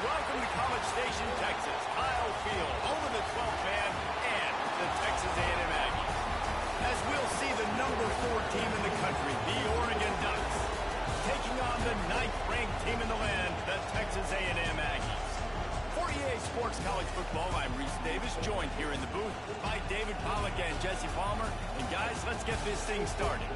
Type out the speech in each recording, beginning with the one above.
Welcome to College Station, Texas, Kyle Field, home of the 12th man and the Texas A&M Aggies. As we'll see the number 4 team in the country, the Oregon Ducks, taking on the 9th-ranked team in the land, the Texas A&M Aggies. For EA Sports College Football, I'm Reese Davis, joined here in the booth by David Pollack and Jesse Palmer. And guys, let's get this thing started.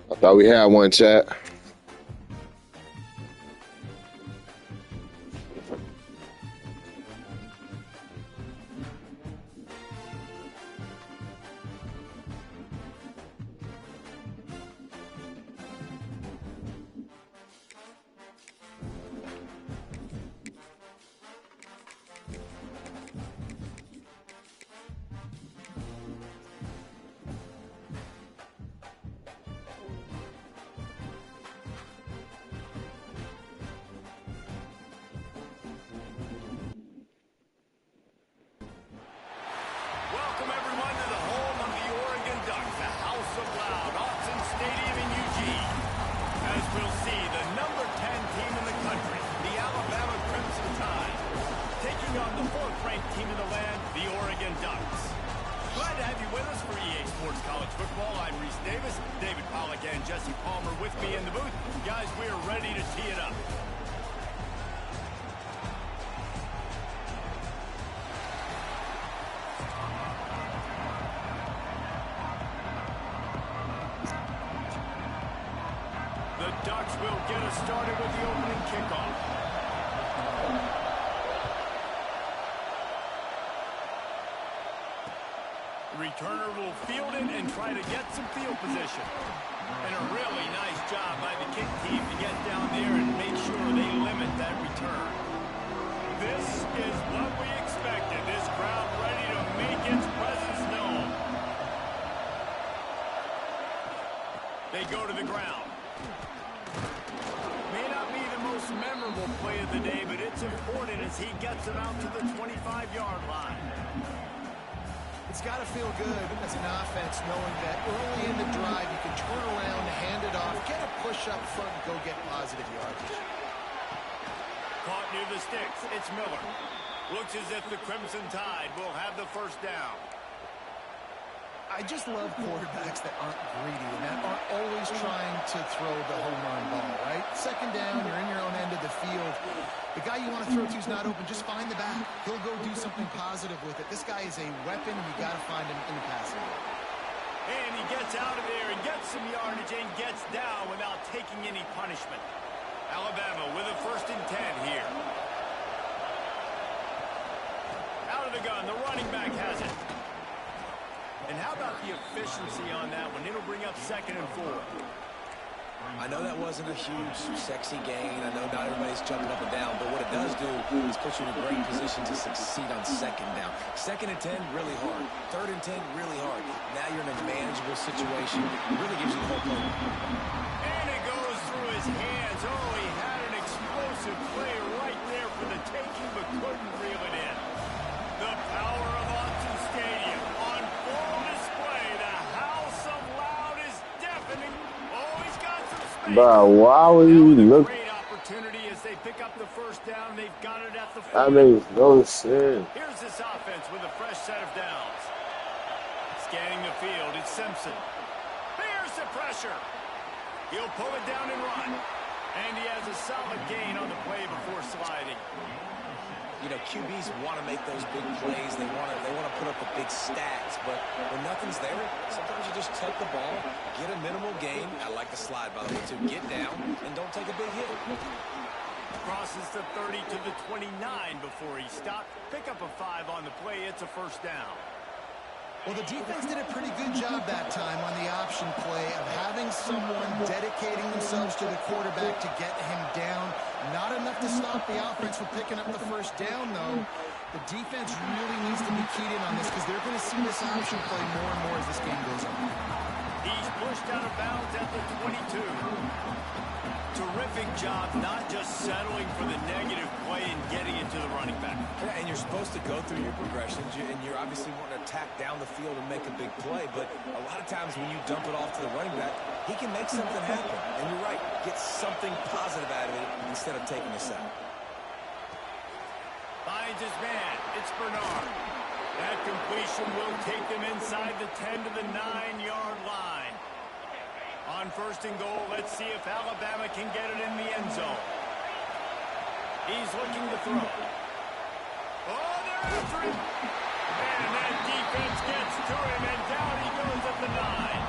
I thought we had one, chat. Welcome, everyone, to the home of the Oregon Ducks, the House of Loud, Autzen Stadium in Eugene. As we'll see, the number 10 team in the country, the Alabama Crimson Tide, taking on the 4th-ranked team in the land, the Oregon Ducks. Glad to have you with us for EA Sports College Football. I'm Reese Davis, David Pollack and Jesse Palmer with me in the booth. Guys, we are ready to tee it up. The Ducks will get us started with the opening kickoff. The returner will field it and try to get some field position. And a really nice job by the kick team to get down there and make sure they limit that return. This is what we expected. This crowd ready to make its presence known. They go to the ground. May not be the most memorable play of the day, but it's important as he gets them out to the 25-yard line. It's got to feel good as an offense knowing that early in the drive you can turn around, hand it off, get a push up front, and go get positive yardage. Caught near the sticks. It's Miller. Looks as if the Crimson Tide will have the first down. I just love quarterbacks that aren't greedy and that aren't always trying to throw the home run ball, right? Second down, you're in your own end of the field. The guy you want to throw to is not open. Just find the back. He'll go do something positive with it. This guy is a weapon, and you got to find him in the passing game. And he gets out of there and gets some yardage and gets down without taking any punishment. Alabama with a 1st and 10 here. Out of the gun, the running back has it. And how about the efficiency on that one? It'll bring up 2nd and 4. I know that wasn't a huge, sexy gain. I know not everybody's jumping up and down, but what it does do is put you in a great position to succeed on 2nd down. 2nd and 10, really hard. 3rd and 10, really hard. Now you're in a manageable situation. It really gives you the whole play. And it goes through his hands. Oh, he had an explosive play right there for the taking, but couldn't reel it in. The power of Autzen Stadium on full display. The House of Loud is deafening. Oh, he's got some space. Bro, why would you look? Great opportunity as they pick up the first down. They've got it at the 40. That makes no sense. Here's this offense with a fresh set of downs. Scanning the field, it's Simpson. There's the pressure. He'll pull it down and run. And he has a solid gain on the play before sliding. You know, QBs want to make those big plays. They want to put up the big stats. But when nothing's there, sometimes you just tuck the ball, get a minimal gain. I like the slide, by the way, too. Get down and don't take a big hit. Crosses the 30 to the 29 before he stopped. Pick up a 5 on the play. It's a 1st down. Well, the defense did a pretty good job that time on the option play of having someone dedicating themselves to the quarterback to get him down. Not enough to stop the offense from picking up the 1st down, though. The defense really needs to be keyed in on this because they're going to see this option play more and more as this game goes on. He's pushed out of bounds at the 22. Terrific job not just settling for the negative play and getting it to the running back. Yeah, and you're supposed to go through your progressions, and you're obviously wanting to attack down the field and make a big play, but a lot of times when you dump it off to the running back, he can make something happen. And you're right, get something positive out of it instead of taking a sack. Finds his man. It's Bernard. That completion will take them inside the 10 to the 9-yard line. On 1st and goal, let's see if Alabama can get it in the end zone. He's looking to throw. Oh, they're after him. And that defense gets to him, and down he goes at the 9.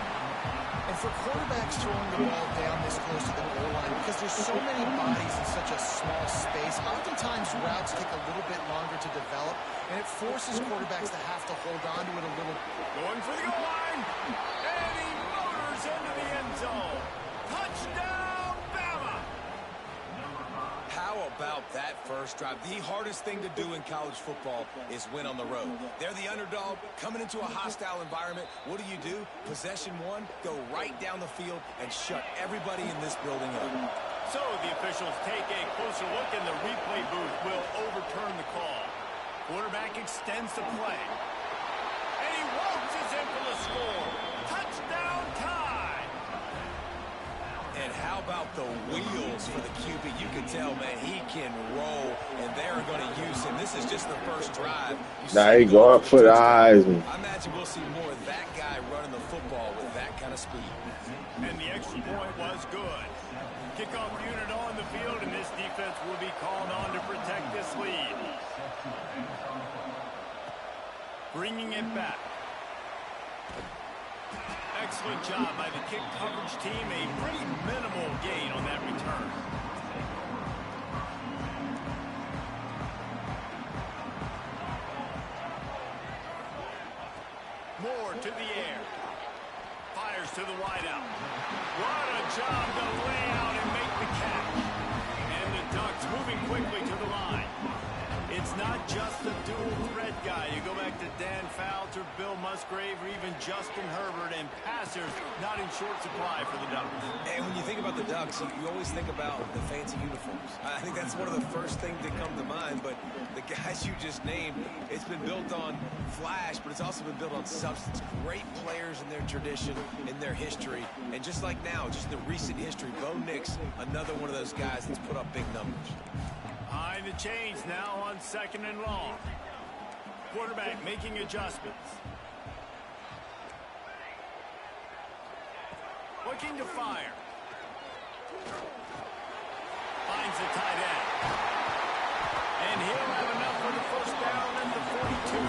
And for quarterbacks throwing the ball down this close to the goal line, because there's so many bodies in such a small space, oftentimes routes take a little bit longer to develop, and it forces quarterbacks to have to hold on to it a little. Going for the goal line. And he motors into the end zone. Touchdown, Bama! How about that first drive? The hardest thing to do in college football is win on the road. They're the underdog coming into a hostile environment. What do? Possession one, go right down the field and shut everybody in this building up. So the officials take a closer look, and the replay booth will overturn the call. Quarterback extends the play. And he waltzes in for the score. Touchdown time! And how about the wheels for the QB? You can tell, man, he can roll, and they're going to use him. This is just the first drive. Now he go up for the eyes. I imagine we'll see more of that guy running the football with that kind of speed. And the extra point was good. Kickoff unit on the field, and this defense will be called on to protect this lead. Bringing it back. Excellent job by the kick coverage team. A pretty minimal gain on that return. Moore to the air. Fires to the wideout. What a job to lay out and make the catch. And the Ducks moving quickly to the line. It's not just a dual threat guy. You go back to Dan Fouts or Bill Musgrave or even Justin Herbert, and passers not in short supply for the Ducks. And when you think about the Ducks, you always think about the fancy uniforms. I think that's one of the first things that come to mind, but the guys you just named, it's been built on flash, but it's also been built on substance. Great players in their tradition, in their history, and just like now, just the recent history, Bo Nix, another one of those guys that's put up big numbers. Behind the chains now on 2nd and long. Quarterback making adjustments. Looking to fire. Finds the tight end. And he'll have enough for the first down at the 42.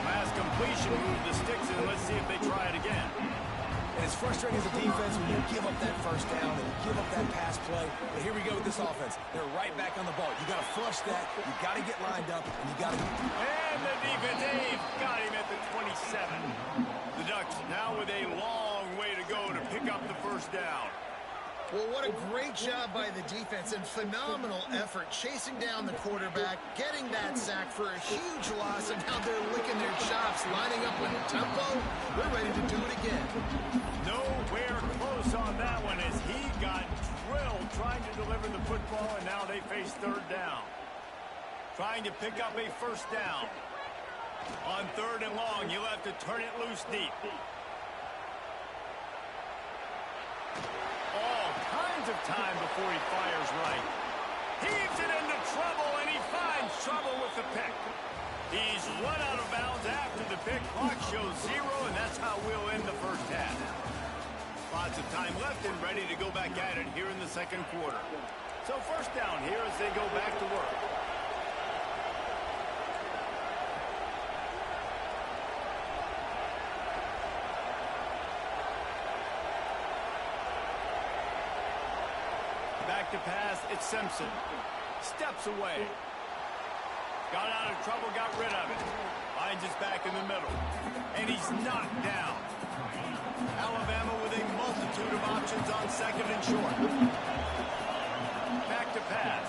Last completion, move the sticks, and let's see if they try it again. And it's frustrating as a defense when you give up that first down and you give up that pass play. But here we go with this offense. They're right back on the ball. You got to flush that. You got to get lined up, and you got to. And the defense, Dave, got him at the 27. The Ducks now with a long way to go to pick up the first down. Well, what a great job by the defense and phenomenal effort chasing down the quarterback, getting that sack for a huge loss, and now they're licking their chops, lining up with tempo. We're ready to do it again. Nowhere close on that one as he got drilled trying to deliver the football, and now they face 3rd down. Trying to pick up a first down. On 3rd and long, you'll have to turn it loose deep. All kinds of time before he fires right. Heaves it into trouble, and he finds trouble with the pick. He's run out of bounds after the pick. Clock shows 0, and that's how we'll end the first half. Lots of time left and ready to go back at it here in the 2nd quarter. So first down here as they go back to work. Back to pass, it's Simpson. Steps away. Got out of trouble, got rid of it. Finds his back in the middle. And he's knocked down. Alabama with a multitude of options on 2nd and short. Back to pass.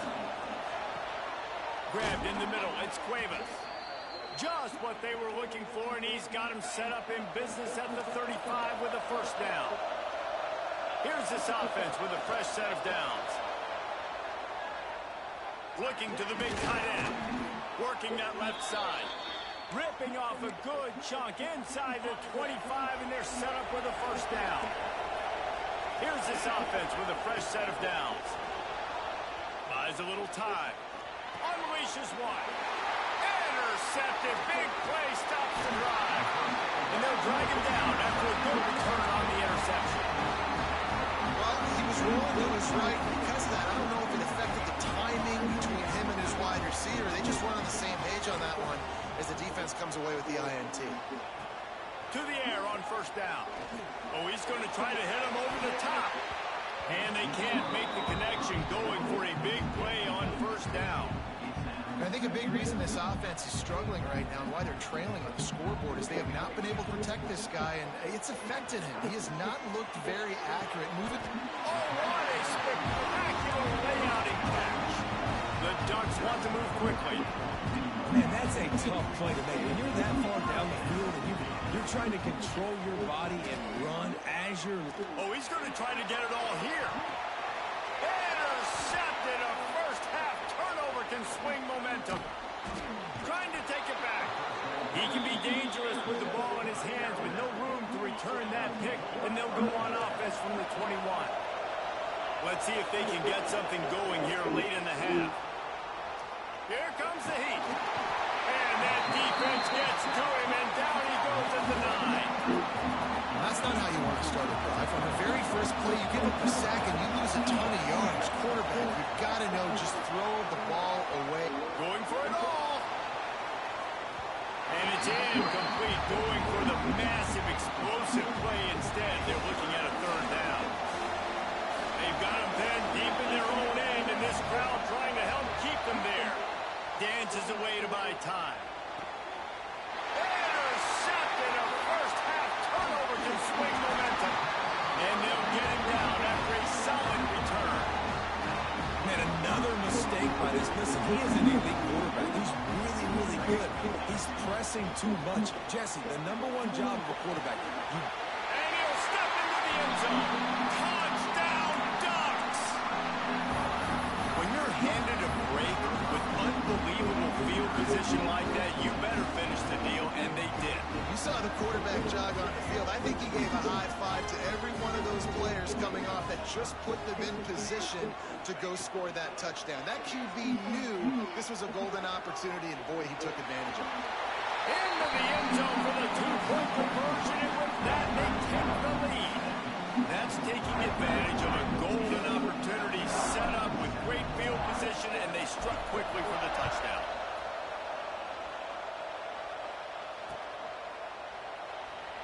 Grabbed in the middle, it's Cuevas. Just what they were looking for, and he's got him set up in business at the 35 with a first down. Here's this offense with a fresh set of downs. Looking to the big tight end. Working that left side. Ripping off a good chunk inside the 25, and they're set up with a first down. Here's this offense with a fresh set of downs. Buys a little time. Unleashes one. Intercepted. Big play. Stops the drive. And they'll drag him down after a good return on the interception. Well, he was wrong. He was right. Because of that, I don't know if it affected the timing between him and his wide receiver. They just weren't on the same page on that one as the defense comes away with the INT. To the air on first down. Oh, he's going to try to hit him over the top. And they can't make the connection, going for a big play on first down. I think a big reason this offense is struggling right now and why they're trailing on the scoreboard is they have not been able to protect this guy, and it's affected him. He has not looked very accurate. Moving. Oh, what a spectacular layouting catch. The Ducks want to move quickly. Man, that's a tough play to make. When you're that far down the field and you're trying to control your body and run as you're... Oh, he's going to try to get it all here. Intercepted. A first half turnover can swing momentum. Trying to take it back. He can be dangerous with the ball in his hands with no room to return that pick, and they'll go on offense from the 21. Let's see if they can get something going here late in the half. Here comes the heat. And that defense gets to him, and down he goes at the 9. That's not how you want to start a drive. On the very first play, you give up a sack and you lose a ton of yards. Quarterback, you've got to know, just throw the ball away. Going for it all. And it's incomplete. Going for the massive, explosive play instead. They're looking at a third down. They've got him pinned deep in their own end, and this crowd trying to help keep them there. Dances away to buy time. Intercepted. A first half turnover can swing momentum. And they'll get him down after a solid return. Man, another mistake by this. Listen, he is an elite quarterback. He's really, really good. He's pressing too much. Jesse, the #1 job of a quarterback. And he'll step into the end zone. Touchdown, Ducks! When you're handed a break with unbelievable field position like that, you better finish the deal, and they did. You saw the quarterback jog on the field. I think he gave a high five to every one of those players coming off that just put them in position to go score that touchdown. That QB knew this was a golden opportunity, and boy, he took advantage of it. Into the end zone for the 2-point conversion, and with that, they take the lead. That's taking advantage of a golden opportunity set up with great field position, and they struck quickly for the touchdown.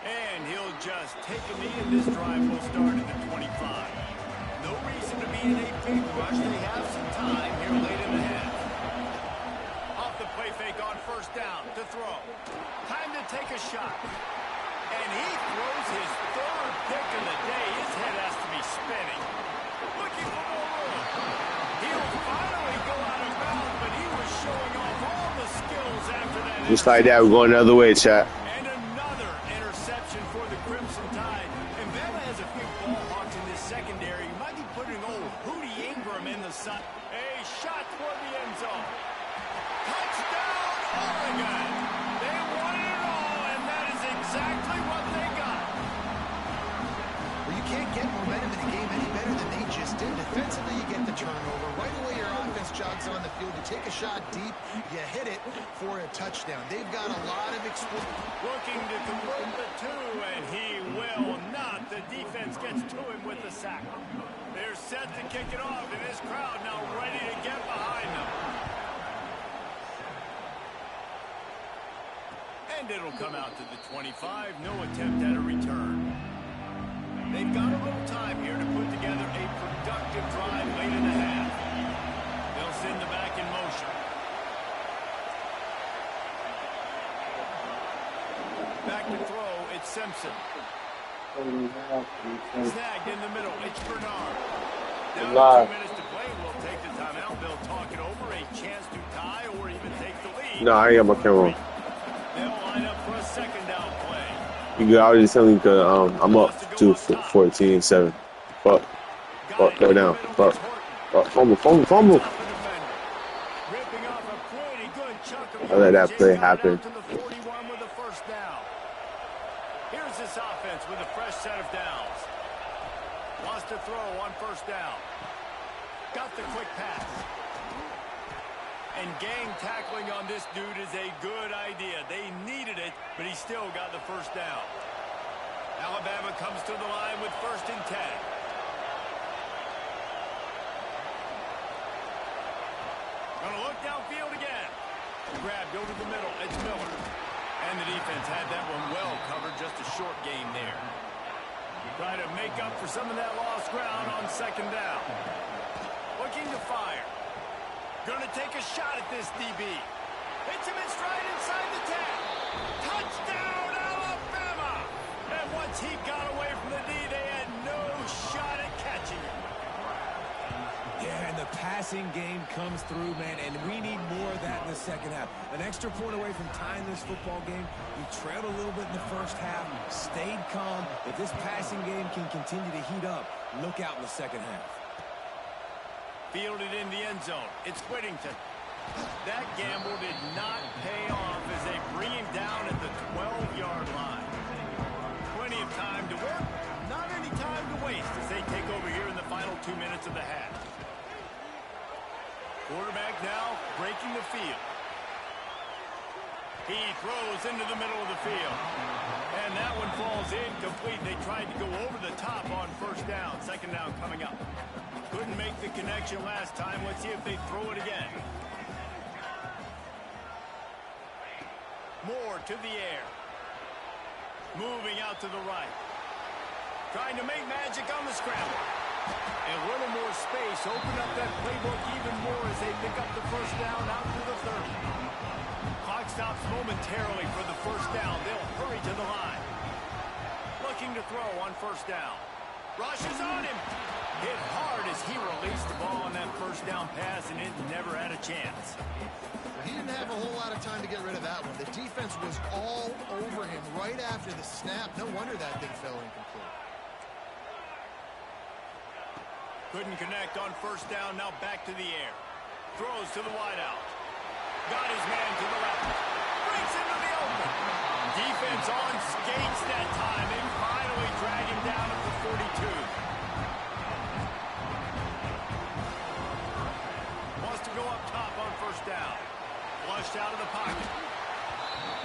And he'll just take a knee, and this drive will start at the 25. No reason to be in a big rush. They have some time here late in the half. Off the play fake on first down to throw. Time to take a shot. And he throws his third pick of the day. His head has to be spinning. Looking for more room. He'll finally go out of bounds, but he was showing off all the skills after that. Just like that, we're going the other way, chat. And another interception for the Crimson Tide. And Bama has a few ball hawks in this secondary. You might be putting old Hootie Ingram in the sun. A shot toward the end zone. Touchdown, Oregon. They won it all, and that is exactly what they got. Well, you can't get momentum in a game any better than they just did. Defensively, you get the turnover. Right away, your offense jogs on the field. You take a shot deep, you hit it for a touchdown. They've got a lot of experience. Looking to convert the 2, and he will not. The defense gets to him with the sack. They're set to kick it off, and this crowd now ready to get behind them. And it'll come out to the 25. No attempt at a return. They've got a little time here to put together a productive drive late in the half. They'll send the back in motion. Back to throw, it's Simpson. Snagged in the middle, it's Bernard. Down to 2 minutes to play, we'll take the timeout. They'll talk it over, a chance to tie or even take the lead. No, I am a camera. You can already tell me because I'm up to 14-7. Fuck. Fuck. Go down. Fuck. Fuck. Fumble. Ripping off a pretty good chunk of I let that yardage. play Got it out happen. to the 41 with a first down. Here's this offense with a fresh set of downs. Wants to throw on first down. Got the quick pass. And gang tackling on this dude is a good idea. They needed it, but he still got the first down. Alabama comes to the line with 1st and 10. Gonna look downfield again. Grabbed over the middle. It's Miller. And the defense had that one well covered. Just a short game there. Trying to make up for some of that lost ground on 2nd down. Looking to fire. Gonna take a shot at this DB. Hits him in stride inside the 10. Touchdown, Alabama! And once he got away from the D, they had no shot at catching him. Yeah, and the passing game comes through, man, and we need more of that in the second half. An extra point away from tying this football game. We trailed a little bit in the first half, stayed calm. If this passing game can continue to heat up, look out in the second half. Fielded in the end zone. It's Whittington. That gamble did not pay off as they bring him down at the 12-yard line. Plenty of time to work, not any time to waste as they take over here in the final 2 minutes of the half. Quarterback now breaking the field. He throws into the middle of the field. And that one falls incomplete. They tried to go over the top on 1st down. 2nd down coming up. Couldn't make the connection last time. Let's see if they throw it again. Moore to the air. Moving out to the right. Trying to make magic on the scramble. And a little more space. Open up that playbook even more as they pick up the 1st down out to the 30. Clock stops momentarily for the 1st down. They'll hurry to the line. Looking to throw on 1st down. Rushes on him. Hit hard as he released the ball on that 1st down pass, and it never had a chance. He didn't have a whole lot of time to get rid of that one. The defense was all over him right after the snap. No wonder that thing fell incomplete. Couldn't connect on 1st down. Now back to the air. Throws to the wideout. Got his man to the left. Breaks into the open. Defense on skates that time. They finally drag him down at the 42. Wants to go up top on 1st down. Flushed out of the pocket.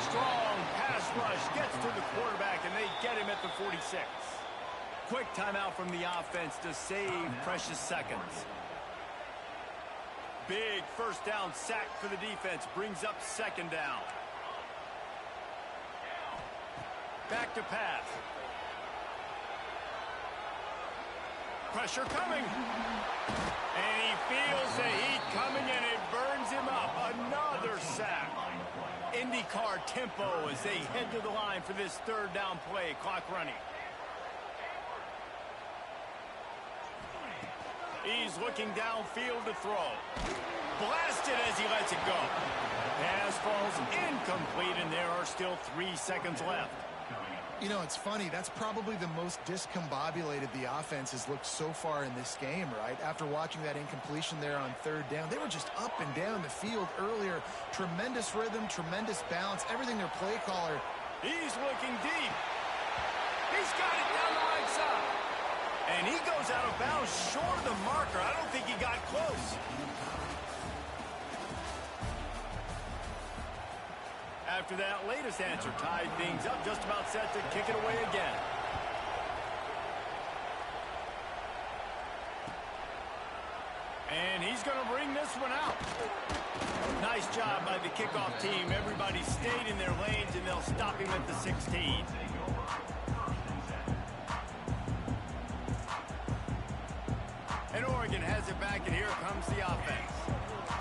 Strong pass rush. Gets to the quarterback, and they get him at the 46. Quick timeout from the offense to save precious seconds. Big 1st down sack for the defense. Brings up 2nd down. Back to pass. Pressure coming. And he feels the heat coming, and it burns him up. Another sack. IndyCar tempo as they head to the line for this 3rd down play. Clock running. He's looking downfield to throw. Blasted as he lets it go. Pass falls incomplete, and there are still 3 seconds left. You know, it's funny. That's probably the most discombobulated the offense has looked so far in this game, right? After watching that incompletion there on 3rd down, they were just up and down the field earlier. Tremendous rhythm, tremendous balance, everything their play caller. He's looking deep. He's got it down the right side. And he goes out of bounds short of the marker. I don't think he got close. After that latest answer tied things up, just about set to kick it away again. And he's going to bring this one out. Nice job by the kickoff team. Everybody stayed in their lanes, and they'll stop him at the 16. And Oregon has it back, and here comes the offense.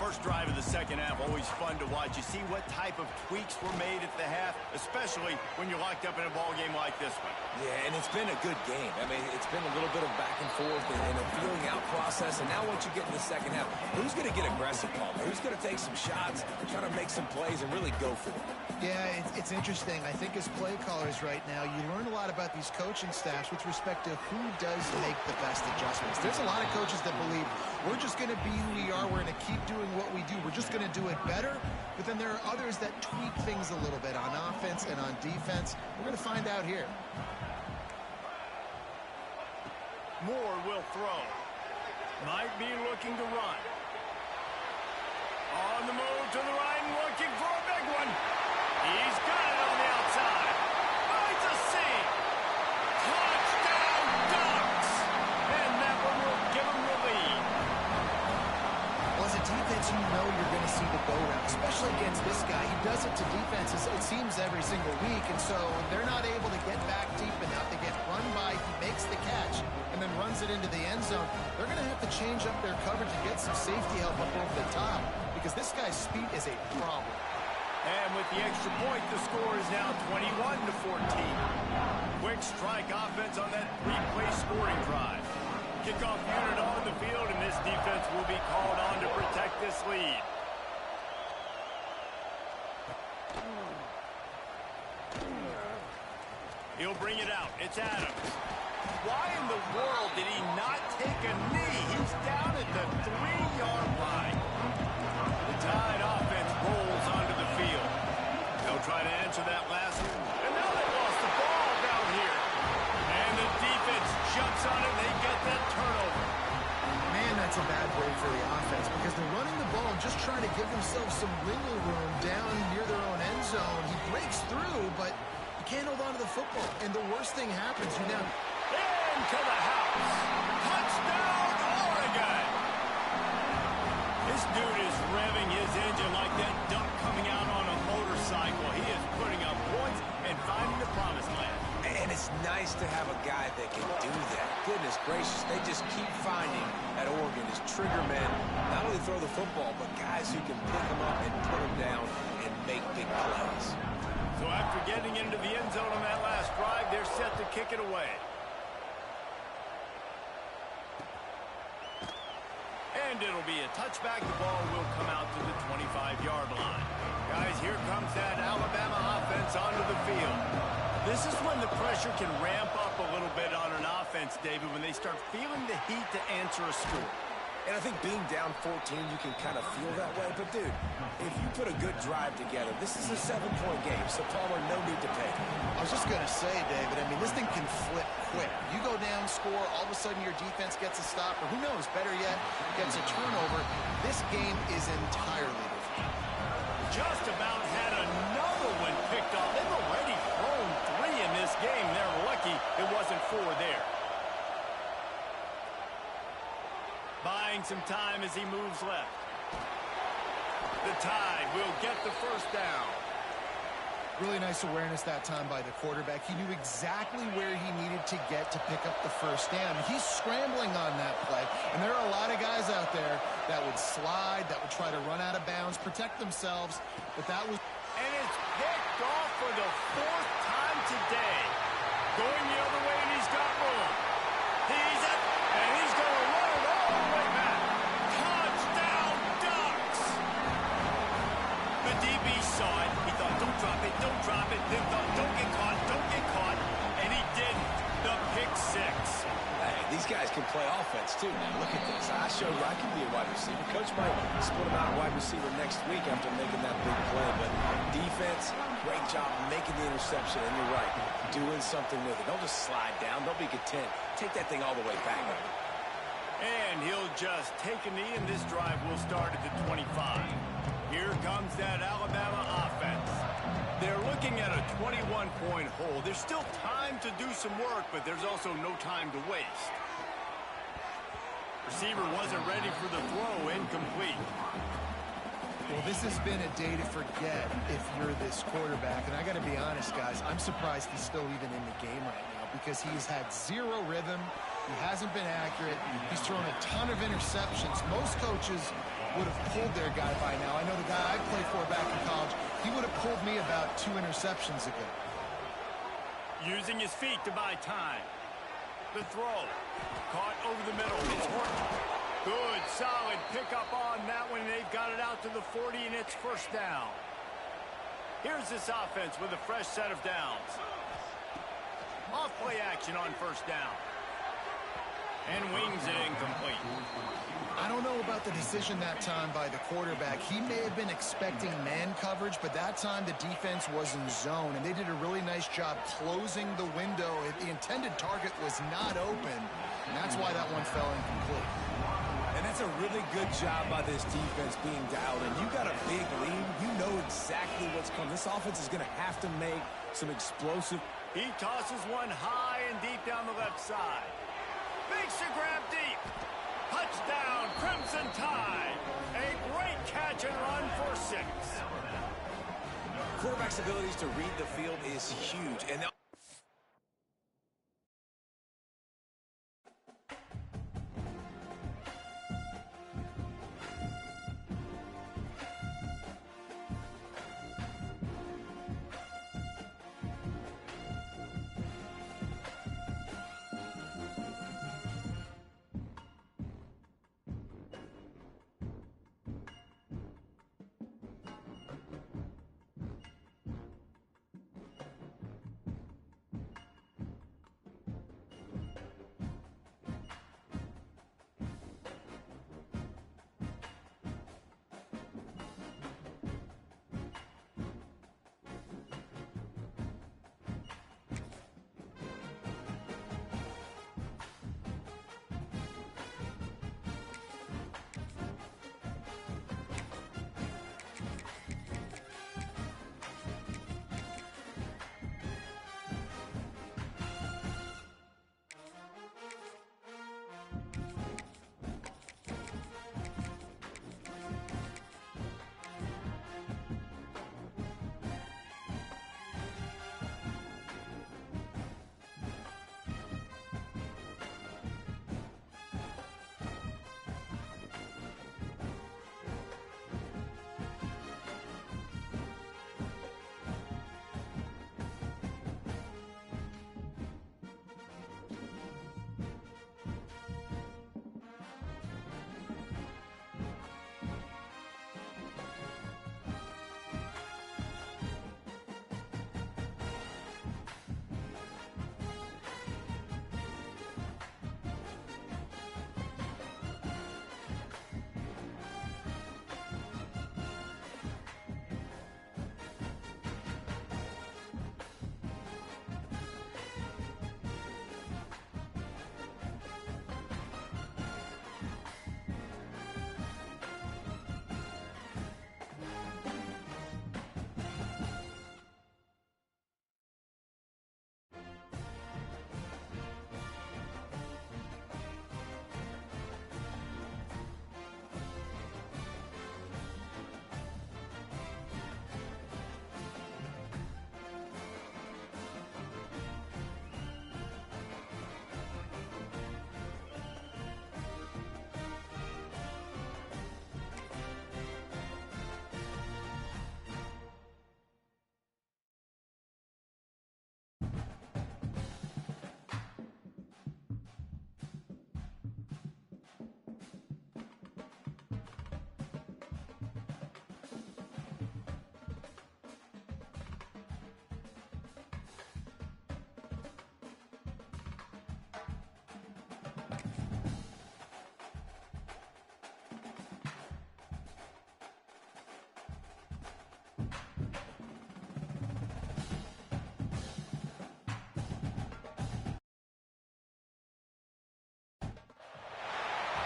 First drive of the second half, always fun to watch. You see what type of tweaks were made at the half, especially when you're locked up in a ball game like this one. Yeah, and it's been a good game. I mean, it's been a little bit of back and forth and a feeling out process. And now once you get in the second half, who's going to get aggressive, Palmer? Who's going to take some shots, try to make some plays, and really go for it? Yeah, it's interesting. I think as play callers right now, you learn a lot about these coaching staffs with respect to who does make the best adjustments. There's a lot of coaches that believe we're just going to be who we are. We're going to keep doing what we do. We're just going to do it better. But then there are others that tweak things a little bit on offense and on defense. We're going to find out here. Moore will throw. Might be looking to run. On the move to the right and looking for a big one. He's got it on the outside. Finds a seam. Touchdown Ducks. And that one will give him the lead. Well, as a defense, you know you're going to see the go route, especially against this guy. He does it to defenses, it seems, every single week, and so they're not able to get back deep enough. They get run by, he makes the catch, and then runs it into the end zone. They're going to have to change up their coverage and get some safety help up over the top, because this guy's speed is a problem. And with the extra point, the score is now 21-14. Quick strike offense on that three-play scoring drive. Kickoff unit on the field, and this defense will be called on to protect this lead. He'll bring it out. It's Adams. Why in the world did he not take a knee? He's down at the 3-yard line. The Tide offense rolls onto the field. They'll try to answer that last one. And now they lost the ball down here. And the defense jumps on it, and they get that turnover. Man, that's a bad break for the offense, because they're running the ball and just trying to give themselves some wiggle room down near their own end zone. He breaks through, but you can't hold on to the football. And the worst thing happens. You now into the house. Touchdown, Oregon. This dude is revving his engine like that duck coming out on a motorcycle. He is putting up points and finding the promised land. And it's nice to have a guy that can do that. Goodness gracious, they just keep finding at Oregon is trigger men, not only throw the football, but guys who can pick them up and put them down and make big plays. So after getting into the end zone on that last drive, they're set to kick it away. And it'll be a touchback. The ball will come out to the 25-yard line. Guys, here comes that Alabama offense onto the field. This is when the pressure can ramp up a little bit on an offense, David, when they start feeling the heat to answer a score. And I think being down 14, you can kind of feel that way. But, dude, if you put a good drive together, this is a 7-point game. So, Palmer, no need to pay. I was just going to say, David, I mean, this thing can flip quick. You go down, score, all of a sudden your defense gets a stop, or who knows, better yet, gets a turnover. This game is entirely different. Just about had another one picked off. They've already thrown 3 in this game. They're lucky it wasn't 4 there. Buying some time as he moves left. The Tide will get the first down. Really nice awareness that time by the quarterback. He knew exactly where he needed to get to pick up the first down. He's scrambling on that play, and there are a lot of guys out there that would slide, that would try to run out of bounds, protect themselves, but that was... And it's picked off for the 4th time today. Going the other way, and he's got room. He's up, and he's going to run it all the way back. Touchdown, Ducks! The DB saw it. He thought, don't drop it, don't drop it. Then thought, don't get caught, and he didn't. The pick 6. Hey, these guys can play offense, too, man. Look at this. I showed you I can be a wide receiver. Coach might split him out a wide receiver next week after making that big play. But defense, great job making the interception. And you're right, doing something with it. Don't just slide down. Don't be content. Take that thing all the way back. And he'll just take a knee, and this drive will start at the 25. Here comes that Alabama offense. They're looking at a 21-point hole. There's still time to do some work, but there's also no time to waste. Receiver wasn't ready for the throw, incomplete. Well, this has been a day to forget if you're this quarterback. And I got to be honest, guys, I'm surprised he's still even in the game right now because he's had 0 rhythm. He hasn't been accurate. He's thrown a ton of interceptions. Most coaches would have pulled their guy by now. I know the guy I played for back in college, he would have pulled me about 2 interceptions ago. Using his feet to buy time. The throw. Caught over the middle. It's Horton. Good, solid pickup on that one. They've got it out to the 40, and it's first down. Here's this offense with a fresh set of downs. Off play action on first down. And wings it incomplete. I don't know about the decision that time by the quarterback. He may have been expecting man coverage, but that time the defense was in zone, and they did a really nice job closing the window. The intended target was not open, and that's why that one fell incomplete. And that's a really good job by this defense being dialed in. You got a big lead. You know exactly what's coming. This offense is going to have to make some explosive. He tosses one high and deep down the left side. Makes a grab deep. Touchdown, Crimson Tide. A great catch and run for 6. Quarterback's abilities to read the field is huge. And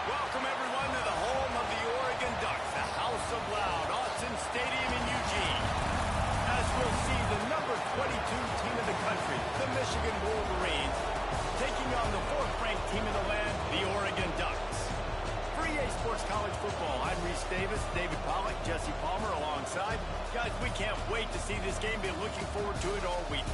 Welcome, everyone, to the home of the Oregon Ducks, the House of Loud, Autzen Stadium in Eugene. As we'll see, the number 22 team in the country, the Michigan Wolverines, taking on the 4th-ranked team in the land, the Oregon Ducks. For EA Sports College Football, I'm Reese Davis, David Pollack, Jesse Palmer alongside. Guys, we can't wait to see this game. Been looking forward to it all week.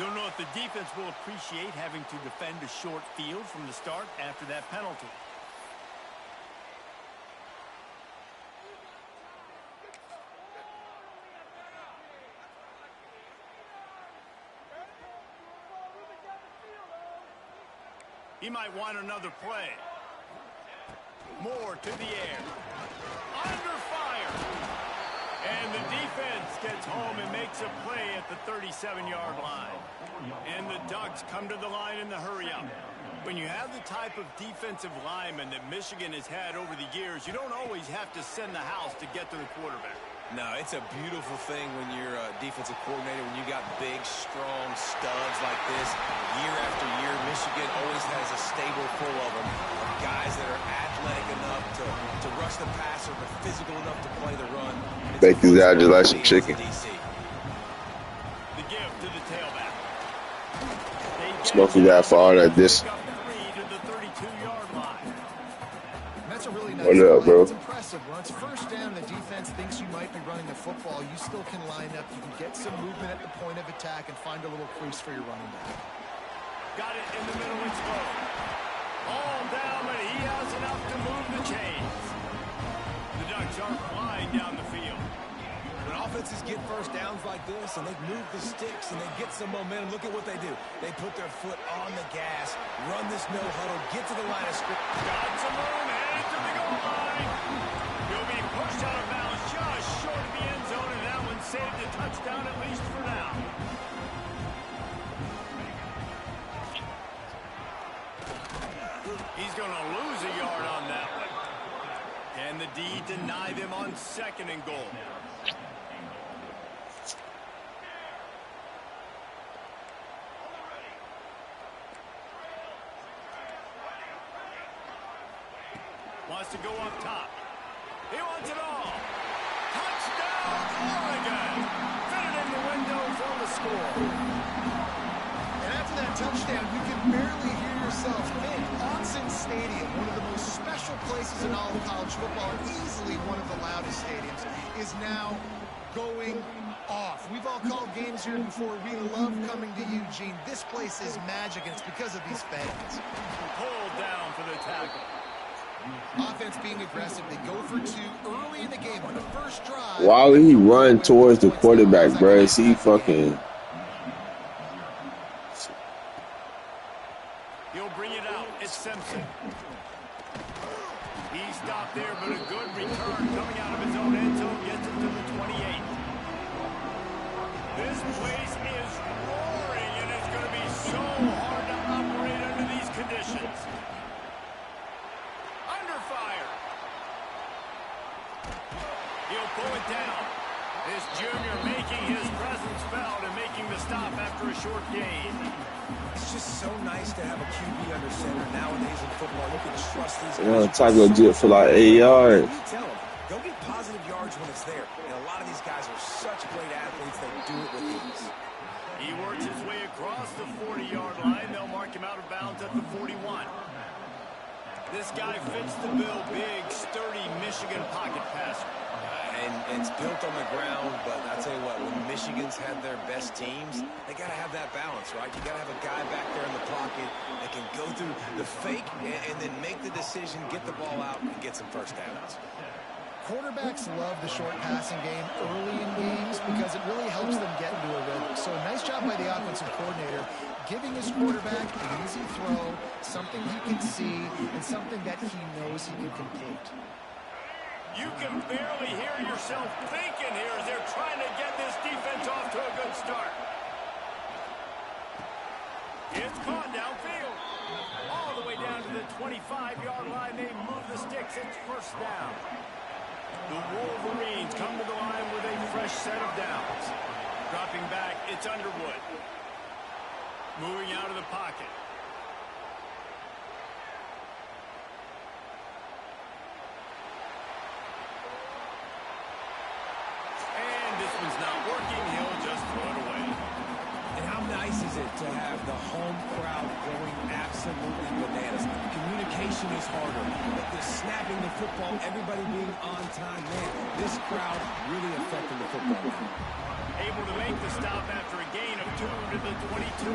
Don't know if the defense will appreciate having to defend a short field from the start after that penalty. He might want another play. More to the air. Under fire. And the defense gets home and makes a play at the 37-yard line. And the Ducks come to the line in the hurry-up. When you have the type of defensive lineman that Michigan has had over the years, you don't always have to send the house to get to the quarterback. No, it's a beautiful thing when you're a defensive coordinator, when you got big, strong studs like this. Year after year, Michigan always has a stable full of them, of guys that are athletic enough to rush the passer, but physical enough to play the run. Bake these out just like some chicken. The give to the tailback. Smoky that for all that this. That's a really nice What up, bro? It's impressive. When it's first down, the defense thinks you might be running the football. You still can line up. You can get some movement at the point of attack and find a little crease for your running back. Got it in the middle and slow. All down, but he has enough to move the chains. The Ducks are flying down the field. When offenses get first downs like this and they move the sticks and they get some momentum, look at what they do. They put their foot on the gas, run this no huddle, get to the line of scrimmage. Got some room, headed to the goal line. He'll be pushed out of bounds just short of the end zone, and that one saved a touchdown at least for now. He's going to lose a yard on that one. Can the D deny them on 2nd and goal? Wants to go up top. He wants it all. Touchdown, Oregon. Fit it in the window for the score. And after that touchdown, you can barely hear yourself think. Autzen Stadium, one of the most special places in all of college football, and easily one of the loudest stadiums, is now going off. We've all called games here before. We love coming to Eugene. This place is magic, and it's because of these fans. Pulled down for the tackle. Offense being aggressive. They go for 2 early in the game on the first drive. Why would he run towards the quarterback, bro? Is he fucking... He'll bring it out. It's Simpson. He stopped there, but a good return coming out of his own end zone gets him to the 28. This place is roaring, and it's going to be so hard to operate under these conditions. Under fire. He'll pull it down. This junior making his presence felt and making the stop after a short gain. It's just so nice to have a QB under center. Nowadays in football, you can trust these guys. Yeah, Taco do it for like 8 yards. You tell them, go get positive yards when it's there. And a lot of these guys are such great athletes, they do it with ease. He works his way across the 40-yard line. They'll mark him out of bounds at the 41. This guy fits the bill. Big, sturdy Michigan pocket passer. And it's built on the ground, but I tell you what, when Michigan's had their best teams, they got to have that balance, right? You got to have a guy back there in the pocket that can go through the fake and then make the decision, get the ball out, and get some first downs. Quarterbacks love the short passing game early in games because it really helps them get into a rhythm. So a nice job by the offensive coordinator giving his quarterback an easy throw, something he can see, and something that he knows he can complete. You can barely hear yourself thinking here as they're trying to get this defense off to a good start. It's caught downfield. All the way down to the 25-yard line. They move the sticks. It's first down. The Wolverines come to the line with a fresh set of downs. Dropping back, it's Underwood. Moving out of the pocket. And this one's not working. He'll just throw it away. And how nice is it to have the home crowd going absolutely bananas? Communication is harder, but the snapping the football, everybody being on time, man, this crowd really affecting the football. Able to make the stop after a gain of 2 to the 22.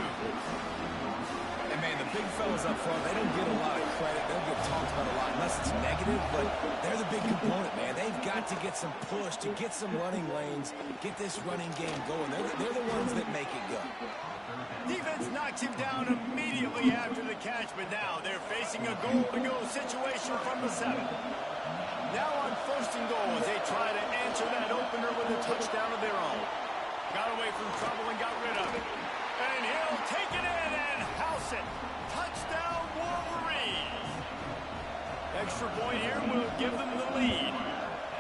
And, man, the big fellas up front, they don't get a lot of credit. They don't get talked about a lot unless it's negative, but they're the big component, man. They've got to get some push, to get some running lanes, get this running game going. They're the ones that make it go. Defense knocks him down immediately after the catch, but now they're facing a goal-to-go situation from the 7. Now on 1st and goal as they try to answer that opener with a touchdown of their own. Got away from trouble and got rid of it. And he'll take it in and house it. Touchdown, Wolverines. Extra point here will give them the lead.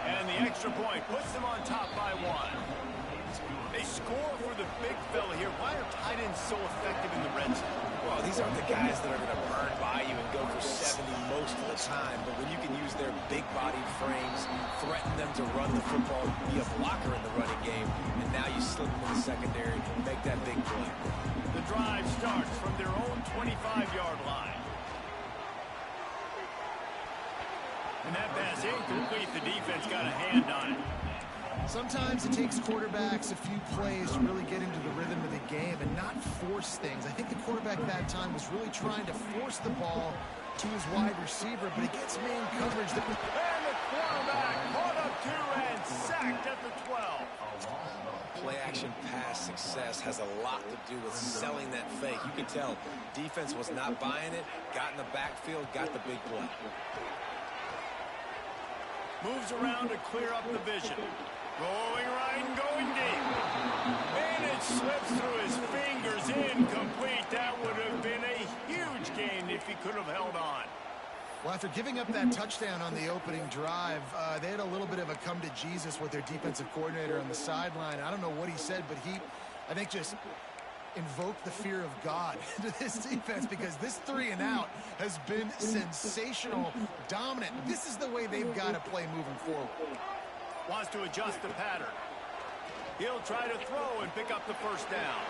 And the extra point puts them on top by 1. They score for the big fella here. Why are tight ends so effective in the red zone? Well, these aren't the guys that are going to burn by you and go for 70 most of the time, but when you can use their big-bodied frames, threaten them to run the football, be a blocker in the running game, and now you slip them in the secondary and make that big play. The drive starts from their own 25-yard line. And that pass incomplete. The defense got a hand on it. Sometimes it takes quarterbacks a few plays to really get into the rhythm of the game and not force things. I think the quarterback that time was really trying to force the ball to his wide receiver, but it gets man coverage. And the quarterback caught up 2 and sacked at the 12. Play-action pass success has a lot to do with selling that fake. You can tell defense was not buying it, got in the backfield, got the big play. Moves around to clear up the vision. Going right and going deep. And it slips through his fingers, incomplete. That would have been a huge gain if he could have held on. Well, after giving up that touchdown on the opening drive, they had a little bit of a come to Jesus with their defensive coordinator on the sideline. I don't know what he said, but he, I think, just invoked the fear of God into this defense, because this 3 and out has been sensational, dominant. This is the way they've got to play moving forward. Wants to adjust the pattern. He'll try to throw and pick up the 1st down.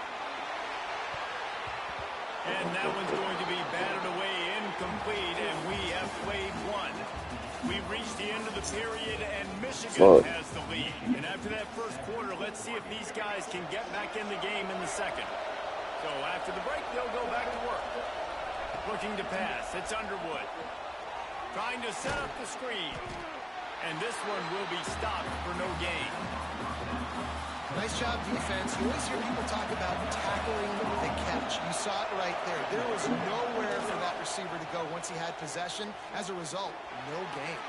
And that one's going to be batted away, incomplete, and we have played 1. We've reached the end of the period, and Michigan has the lead. And after that 1st quarter, let's see if these guys can get back in the game in the 2nd. So after the break, they'll go back to work. Looking to pass. It's Underwood. Trying to set up the screen. And this one will be stopped for no gain. Nice job defense. You always hear people talk about tackling the catch. You saw it right there. There was nowhere for that receiver to go once he had possession. As a result, no gain.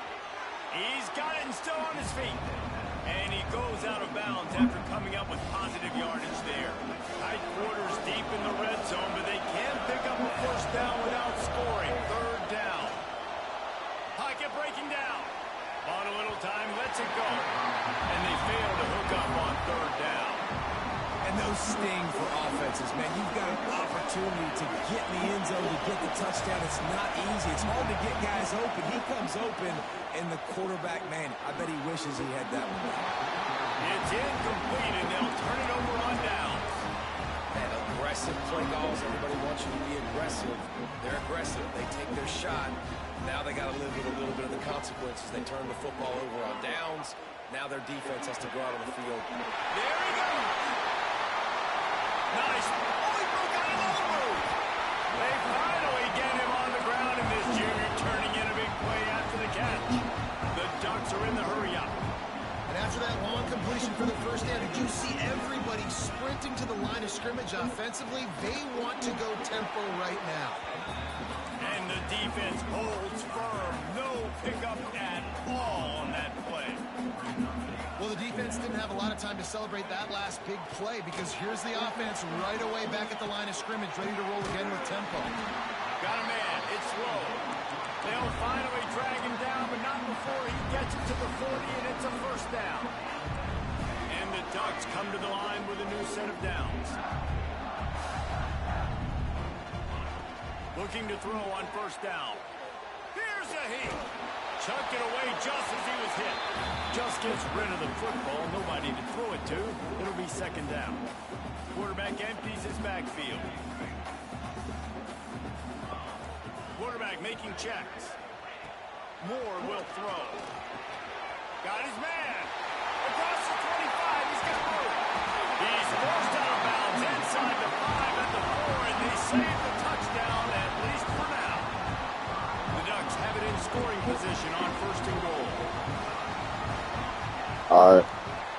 He's got it and still on his feet. And he goes out of bounds after coming up with positive yardage there. Tight quarters deep in the red zone, but they can pick up a 1st down without scoring. 3rd down. Pocket breaking down. On a little time, lets it go. And they fail to hook up on 3rd down. And those sting for offenses, man. You've got an opportunity to get in the end zone, to get the touchdown. It's not easy. It's hard to get guys open. He comes open, and the quarterback, man, I bet he wishes he had that one. It's incomplete, and they'll turn it over on downs. And aggressive play calls. Everybody wants you to be aggressive. They're aggressive. They take their shot. Now they got to live with a little bit of the consequences. They turn the football over on downs. Now their defense has to go out on the field. There he goes. Nice. Oh, he broke out another move. They finally get him on the ground, and this junior turning in a big play after the catch. The Ducks are in the hurry-up. And after that long completion for the 1st down, did you see everybody sprinting to the line of scrimmage offensively? They want to go tempo right now. And the defense holds firm. No pickup at all on that play. Well, the defense didn't have a lot of time to celebrate that last big play, because here's the offense right away back at the line of scrimmage, ready to roll again with tempo. Got a man. It's slow. They'll finally drag him down, but not before he gets it to the 40, and it's a 1st down. And the Ducks come to the line with a new set of downs. Looking to throw on 1st down. Here's a heat. Chucked it away just as he was hit. Just gets rid of the football. Nobody to throw it to. It'll be 2nd down. Quarterback empties his backfield. Quarterback making checks. Moore will throw. Got his man. Across the 25. He's got room. He's forced out of bounds inside inside the 5 at the 4, and they save the touchdown, at least for now. The Ducks have it in scoring position on 1st and goal. All right.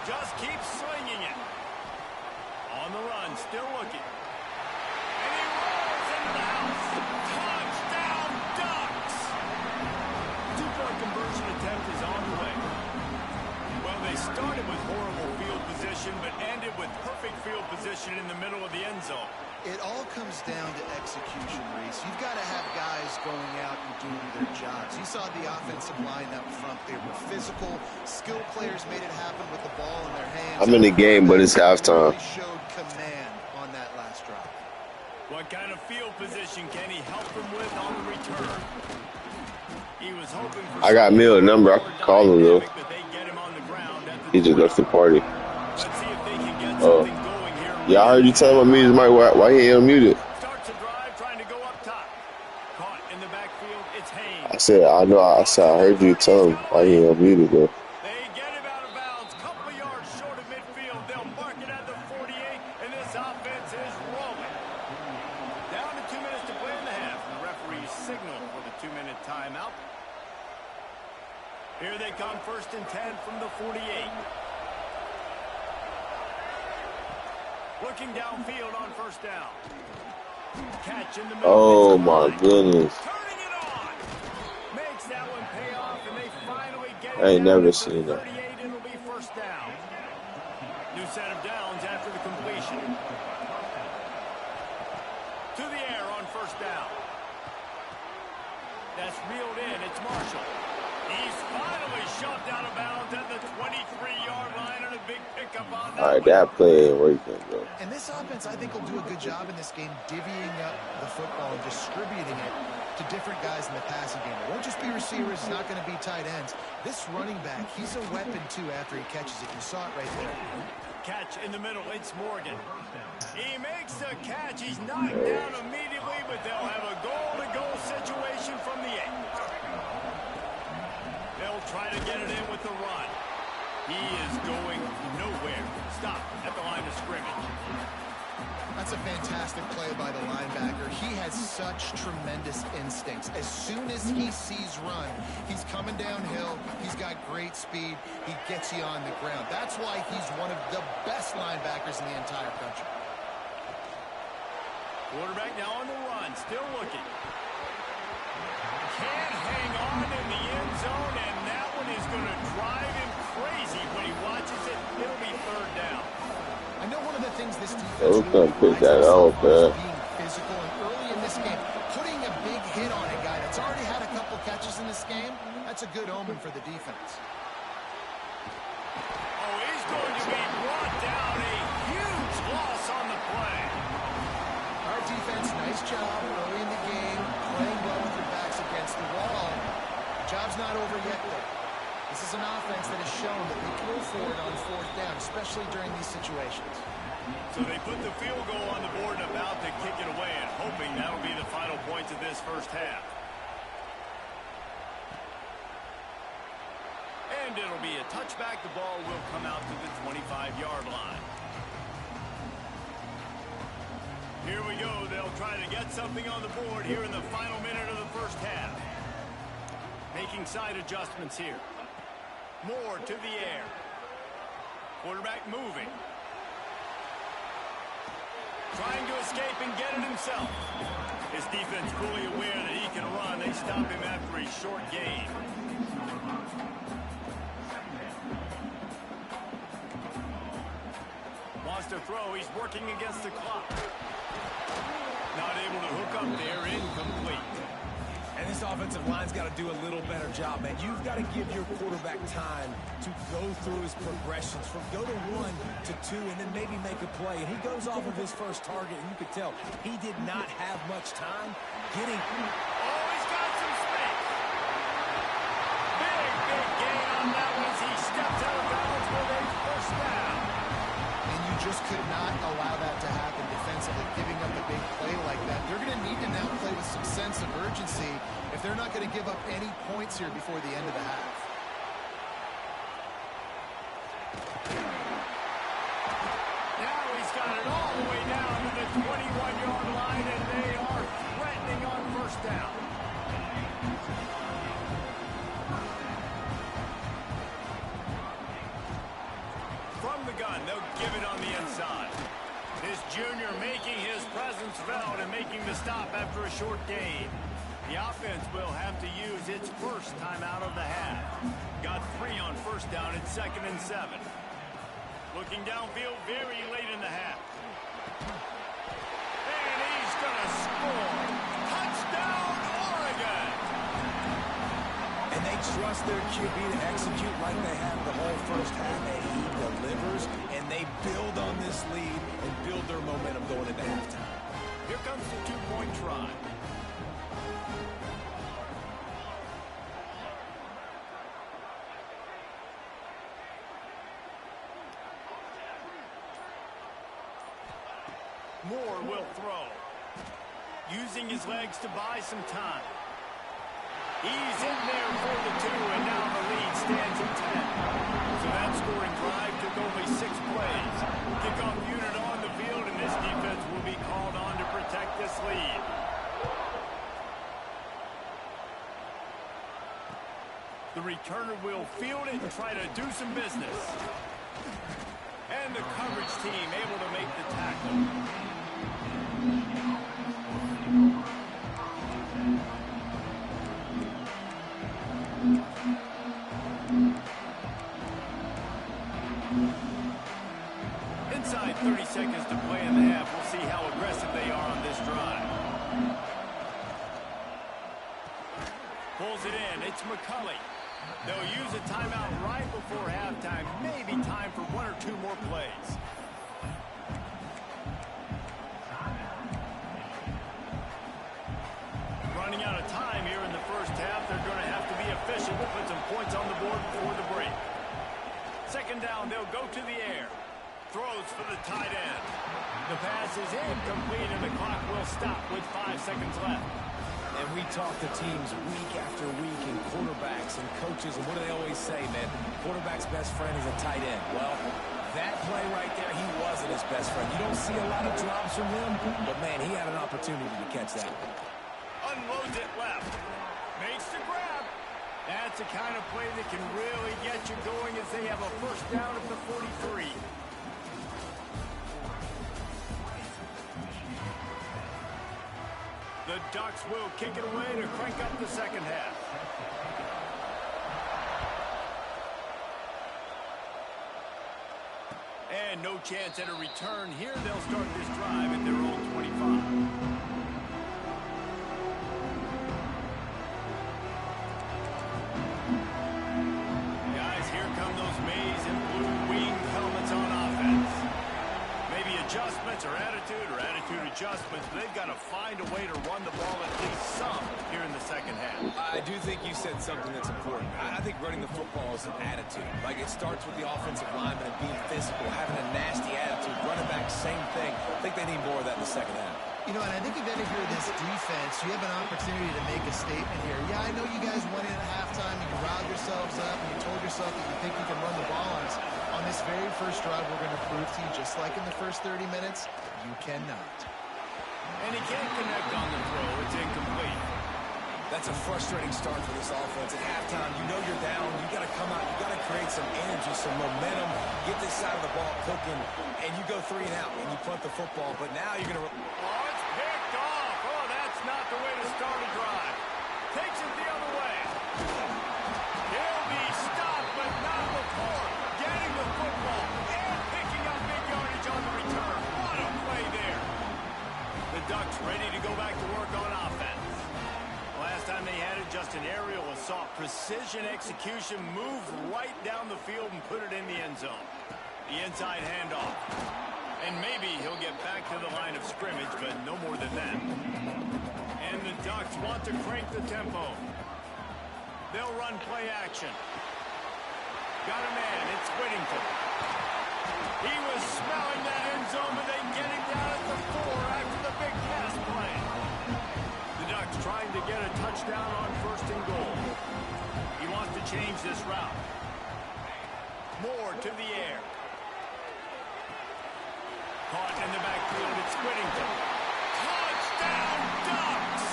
Just keep swinging it. On the run, still looking. And he rolls into the house. Touchdown, Ducks! 2-point conversion attempt is on the way. Well, they started with horrible field position, but ended with perfect field position in the middle of the end zone. It all comes down to execution, Reese. You've got to have guys going out and doing their jobs. You saw the offensive line up front. They were physical. Skilled players made it happen with the ball in their hands. I'm in the game, but it's halftime. Really showed command on that last drive. What kind of field position can he help them with on the return? He was hoping for I got Mill's number. I can call him, though. but they get him on the ground at the He just left the party. Let's see if they can get something going here. Yeah, I heard you tell him my music mic. Why he ain't unmuted? Starts a drive trying to go up top. Caught in the backfield. It's Haynes. I said, I know. I heard you tell him why he ain't unmuted, though. They get him out of bounds. Couple of yards short of midfield. They'll mark it at the 48, and this offense is rolling. Down to 2 minutes to play in the half. The referee's signal for the 2-minute timeout. Here they come, 1st and 10 from the 48. Looking downfield on 1st down. Catch in the middle. Oh, my goodness. Turning it on. Makes that one pay off, and they finally get it. I ain't down never to the seen that. 38, it'll be 1st down. New set of downs after the completion. To the air on 1st down. That's reeled in. It's Marshall. He's finally shoved out of bounds at the 23-yard line, and a big pickup on that. All right, that play ain't working, bro. And this offense, I think, will do a good job in this game divvying up the football and distributing it to different guys in the passing game. It won't just be receivers. It's not going to be tight ends. This running back, he's a weapon, too, after he catches it. You saw it right there. Catch in the middle. It's Morgan. He makes the catch. He's knocked down immediately, but they'll have a goal-to-goal situation from the 8. They'll try to get it in with the run. He is going nowhere. Stop at the line of scrimmage. That's a fantastic play by the linebacker. He has such tremendous instincts. As soon as he sees run, he's coming downhill. He's got great speed. He gets you on the ground. That's why he's one of the best linebackers in the entire country. Quarterback now on the run. Still looking. Can't hang on in the end zone, and that one is going to drive him crazy when he watches it. It'll be 3rd down. I know one of the things this defense We're gonna pick that out, man. being physical, and early in this game, putting a big hit on a guy that's already had a couple catches in this game, that's a good omen for the defense. Oh, he's going to be brought down. A huge loss on the play. Our defense, nice job early in the game, playing well with their backs against the wall. The job's not over yet, though. This is an offense that has shown that they can go for it on 4th down, especially during these situations. So they put the field goal on the board and about to kick it away, and hoping that'll be the final points of this 1st half. And it'll be a touchback. The ball will come out to the 25-yard line. Here we go. They'll try to get something on the board here in the final minute of the 1st half. Making side adjustments here. Moore to the air. Quarterback moving. Trying to escape and get it himself. His defense fully aware that he can run. They stop him after a short gain. Wants to throw. He's working against the clock. Not able to hook up there. Incomplete. And this offensive line's got to do a little better job, man. You've got to give your quarterback time to go through his progressions from go to 1 to 2 and then maybe make a play. And he goes off of his first target, and you could tell he did not have much time getting. Oh, he's got some space. Big gain on that one as he steps out of bounds with a 1st down. And you just could not allow that to happen defensively, giving up a big play like that. They're going to need to now play with some sense of urgency if they're not going to give up any points here before the end of the half. Now he's got it all the way down to the Roosevelt in making the stop after a short gain. The offense will have to use its first timeout of the half. Got 3 on first down at 2nd and 7. Looking downfield very late in the half. And he's going to score. Touchdown, Oregon! And they trust their QB to execute like they have the whole first half, and he delivers, and they build on this lead and build their momentum going into halftime. Here comes the 2-point try. Moore will throw. Using his legs to buy some time. He's in there for the 2, and now the lead stands at 10. So that scoring drive took only 6 plays. Kickoff unit on the field, and this defense will be called on to protect this lead. The returner will field it and try to do some business. And the coverage team able to make the tackle. Inside 30 seconds to play in the half. We'll see how aggressive they are on this drive. Pulls it in. It's McCulley. They'll use a timeout right before halftime. Maybe time for 1 or 2 more plays. Running out of time here in the first half. They're going to have to be efficient to put some points on the board before the break. 2nd down, they'll go to the air. Throws for the tight end. The pass is incomplete, and the clock will stop with 5 seconds left. And we talk to teams week after week, and quarterbacks and coaches, and what do they always say, man? Quarterback's best friend is a tight end. Well, that play right there, he wasn't his best friend. You don't see a lot of drops from him, but, man, he had an opportunity to catch that. Unloads it left. Makes the grab. That's the kind of play that can really get you going as they have a first down at the 43. The Ducks will kick it away to crank up the second half. And no chance at a return here. They'll start this drive at their own 25. Or attitude adjustments, but they've got to find a way to run the ball at least some here in the second half. I do think you said something that's important. I think running the football is an attitude. Like, it starts with the offensive lineman and being physical, having a nasty attitude. Running back, same thing. I think they need more of that in the second half. You know, and I think if you hear this defense, you have an opportunity to make a statement here. Yeah, I know you guys went in at halftime and you riled yourselves up and you told yourself that you think you can run the ball on us. On this very first drive, we're going to prove to you, just like in the first 30 minutes, you cannot. And he can't connect on the throw. It's incomplete. That's a frustrating start for this offense. At halftime, you know you're down. You got to come out. You got to create some energy, some momentum, get this side of the ball cooking, and you go 3 and out, and you punt the football. But now you're going to... Oh, it's picked off. Oh, that's not the way to start a drive. Takes it the other way. He'll be stopped, but not before getting the football and picking up big yardage on the return. What a play there. The Ducks ready to go back to work on offense. Last time they had it, just an aerial assault. Precision execution, move right down the field and put it in the end zone. The inside handoff. And maybe he'll get back to the line of scrimmage, but no more than that. And the Ducks want to crank the tempo. They'll run play action. Got a man, it's Whittington. He was smelling that end zone, but they get him down at the 4 after the big pass play. The Ducks trying to get a touchdown on 1st and goal. He wants to change this route. Moore to the air. Caught in the backfield, it's Whittington. Touchdown, Ducks!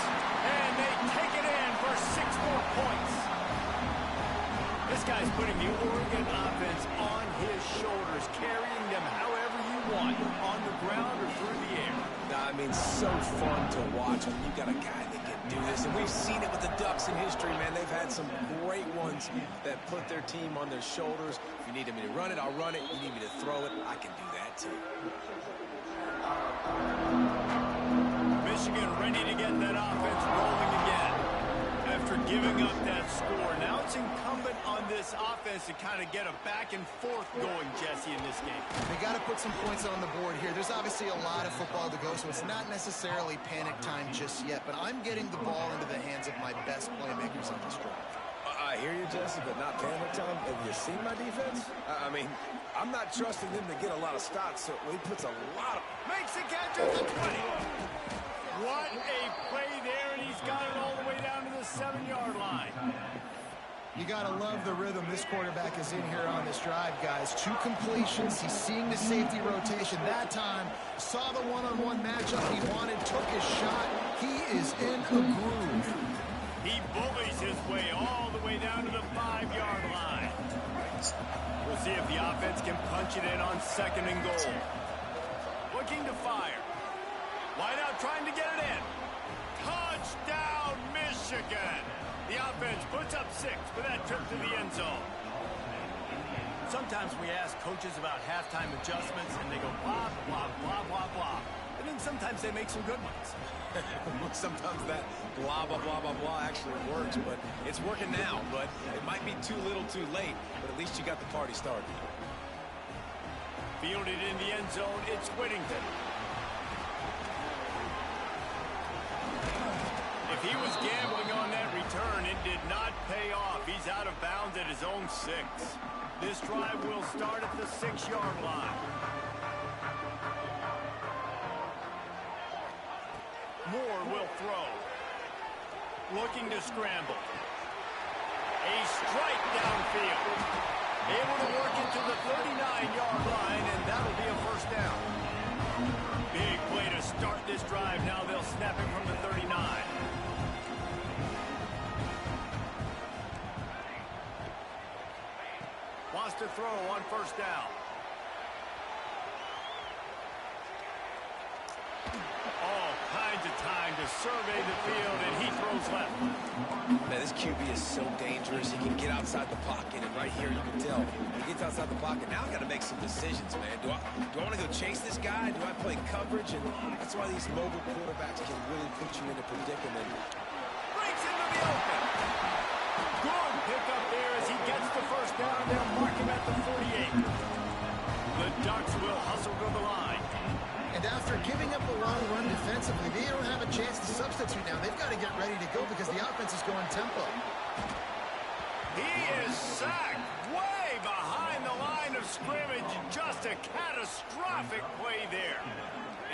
And they take it in for 6 more points. This guy's putting the Oregon offense on his shoulders, carrying them however you one, on the ground or through the air. I mean, so fun to watch when you got a guy that can do this. And we've seen it with the Ducks in history, man. They've had some great ones that put their team on their shoulders. If you need me to run it, I'll run it. You need me to throw it, I can do that too. Michigan ready to get that offense rolling again. After giving up that score, now it's incumbent on this offense to kind of get a back and forth going, Jesse, in this game. They got to put some points on the board here. There's obviously a lot of football to go, so it's not necessarily panic time just yet, but I'm getting the ball into the hands of my best playmakers on this drive. I hear you, Jesse, but not panic time. Have you seen my defense? I mean, I'm not trusting them to get a lot of stops, so he puts a lot of... Makes the catch at the 20. What a play there, and he's got it all the way down to the 7-yard line. You got to love the rhythm this quarterback is in here on this drive, guys. 2 completions. He's seeing the safety rotation that time. Saw the one-on-one matchup he wanted, took his shot. He is in a groove. He bullies his way all the way down to the 5-yard line. We'll see if the offense can punch it in on 2nd and goal. Looking to fire. Wideout trying to get it in. Touchdown, Michigan! The offense puts up 6 for that trip to the end zone. Sometimes we ask coaches about halftime adjustments, and they go blah, blah, blah, blah, blah. And then sometimes they make some good ones. Sometimes that blah, blah, blah, blah, blah actually works, but it's working now. But it might be too little too late, but at least you got the party started. Fielded in the end zone, it's Whittington. If he was gambling on that return, it did not pay off. He's out of bounds at his own 6. This drive will start at the 6-yard line. Moore will throw. Looking to scramble. A strike downfield. Able to work it to the 39-yard line, and that'll be a first down. Big play to start this drive. Now they'll snap it from the 39. Wants to throw on first down. All kinds of time to survey the field, and he throws left. Man, this QB is so dangerous. He can get outside the pocket, and right here you can tell. He gets outside the pocket. Now I got to make some decisions, man. Do I want to go chase this guy? Do I play coverage? And that's why these mobile quarterbacks can really put you in a predicament. Breaks into the open. Good pickup there as he gets the first down. They'll mark him at the 48. The Ducks will hustle to the line. And after giving up a long run defensively, they don't have a chance to substitute now. They've got to get ready to go because the offense is going tempo. He is sacked way behind the line of scrimmage. Just a catastrophic play there.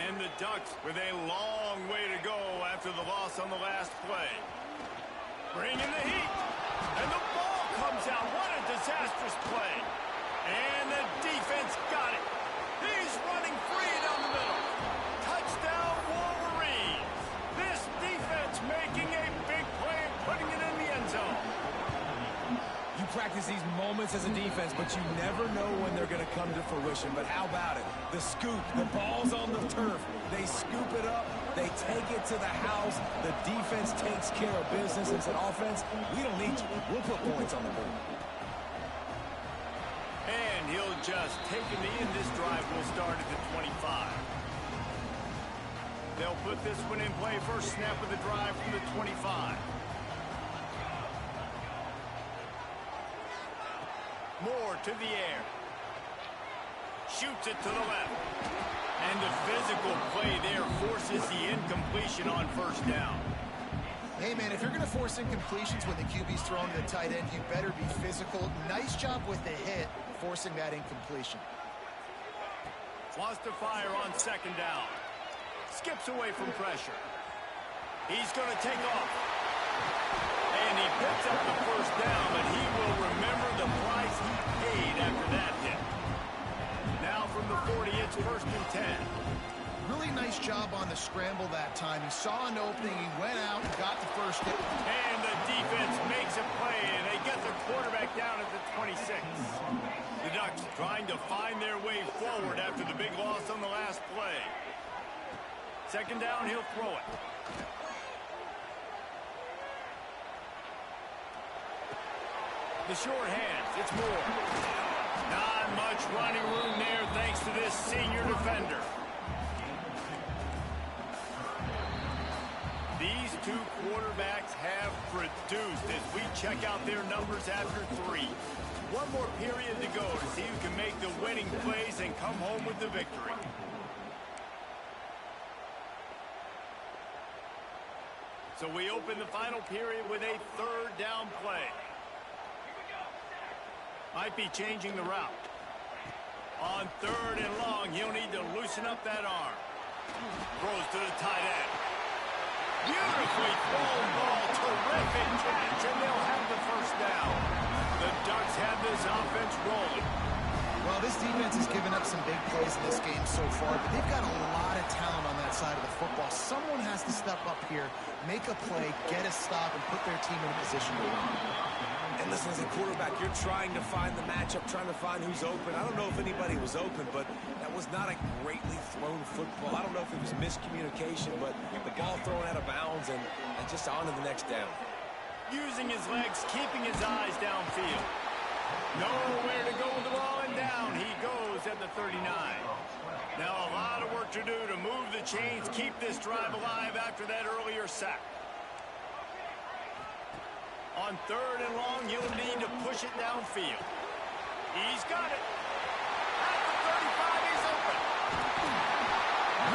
And the Ducks with a long way to go after the loss on the last play. Bringing the heat. And the ball comes out. What a disastrous play. And the defense got it. He's running free down the middle. Touchdown, Wolverines. This defense making a big play and putting it in the end zone. You practice these moments as a defense, but you never know when they're going to come to fruition. But how about it? The scoop, the ball's on the turf. They scoop it up. They take it to the house. The defense takes care of business and said, offense, we don't need you. We'll put points on the board. And he'll just take a knee, and this drive will start at the 25. They'll put this one in play. First snap of the drive from the 25. Moore to the air. Shoots it to the left. And the physical play there forces the incompletion on first down. Hey, man, if you're going to force incompletions when the QB's throwing to the tight end, you better be physical. Nice job with the hit, forcing that incompletion. Wants to fire on second down. Skips away from pressure. He's going to take off. And he picks up the first down, but he will remember the price he paid after that hit. Now from the 40, it's first and 10. Really nice job on the scramble that time. He saw an opening, he went out and got the first hit. And the defense makes a play, and they get the quarterback down at the 26. The Ducks trying to find their way forward after the big loss on the last play. Second down, he'll throw it. The short hands, it's Moore. Not much running room there thanks to this senior defender. These two quarterbacks have produced as we check out their numbers after 3. One more period to go to see who can make the winning plays and come home with the victory. So we open the final period with a third down play. Might be changing the route. On third and long, he'll need to loosen up that arm. Throws to the tight end. Beautifully thrown ball. Terrific catch, and they'll have the first down. The Ducks have this offense rolling. Well, this defense has given up some big plays in this game so far, but they've got a lot of talent on that side of the football. Someone has to step up here, make a play, get a stop, and put their team in a position to win. And listen, as a quarterback, you're trying to find the matchup, trying to find who's open. I don't know if anybody was open, but that was not a greatly thrown football. I don't know if it was miscommunication, but the ball thrown out of bounds and just on to the next down. Using his legs, keeping his eyes downfield. Nowhere to go with the ball, and down he goes at the 39. Now a lot of work to do to move the chains, keep this drive alive after that earlier sack. On third and long, he'll need to push it downfield. He's got it. At the 35, he's open.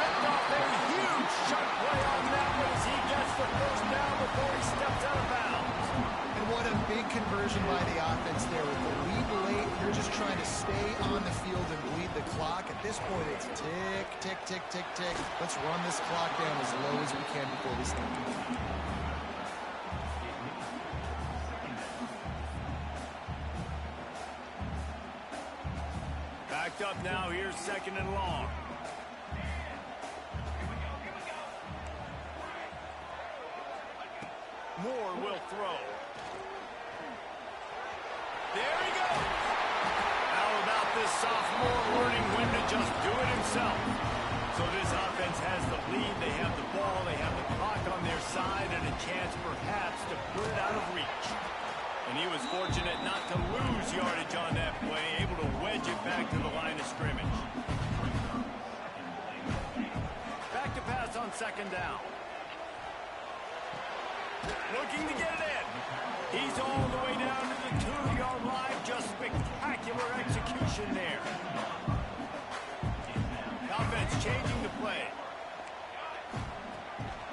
Ripped off a huge shot play on that one as he gets the first down before he steps out of bounds. And what a big conversion by the offense there. With the lead late, they're just trying to stay on the field and bleed the clock. At this point, it's tick, tick, tick, tick, tick. Let's run this clock down as low as we can before we start. Backed up now, here's second and long. Moore will throw. There he goes. How about this sophomore learning when to just do it himself? So this offense has the lead, they have the ball, they have the clock on their side, and a chance perhaps to put it out of reach. And he was fortunate not to lose yardage on that play, able to wedge it back to the line of scrimmage. Back to pass on second down. Looking to get it in. He's all the way down to the 2-yard line. Just spectacular execution there. The offense changing the play.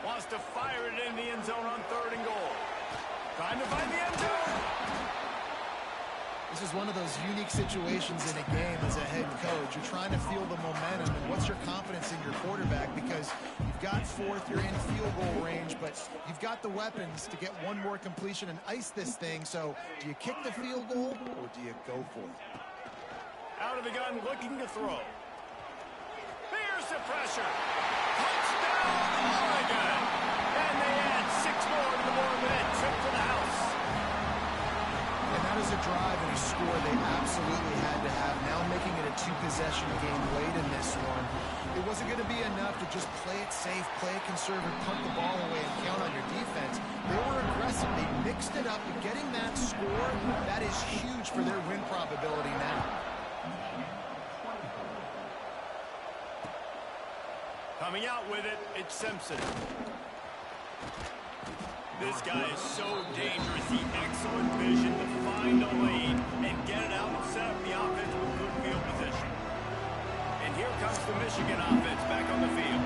Wants to fire it in the end zone on third and goal. Trying to find the end zone. This is one of those unique situations in a game as a head coach. You're trying to feel the momentum, and what's your confidence in your quarterback? Because you've got fourth, you're in field goal range, but you've got the weapons to get one more completion and ice this thing. So do you kick the field goal, or do you go for it? Out of the gun, looking to throw. There's the pressure. Touchdown, Oregon! And they add 6 more to the board with a trip to the house. And that is a drive and a score they absolutely had to have. Now making it a 2-possession game late in this one. It wasn't going to be enough to just play it safe, play it conservative, punt the ball away, and count on your defense. They were aggressive. They mixed it up. And getting that score, that is huge for their win probability now. Coming out with it, it's Simpson. This guy is so dangerous. He excellent vision to find a lane and get it out and set up the offense with good field position. And here comes the Michigan offense back on the field.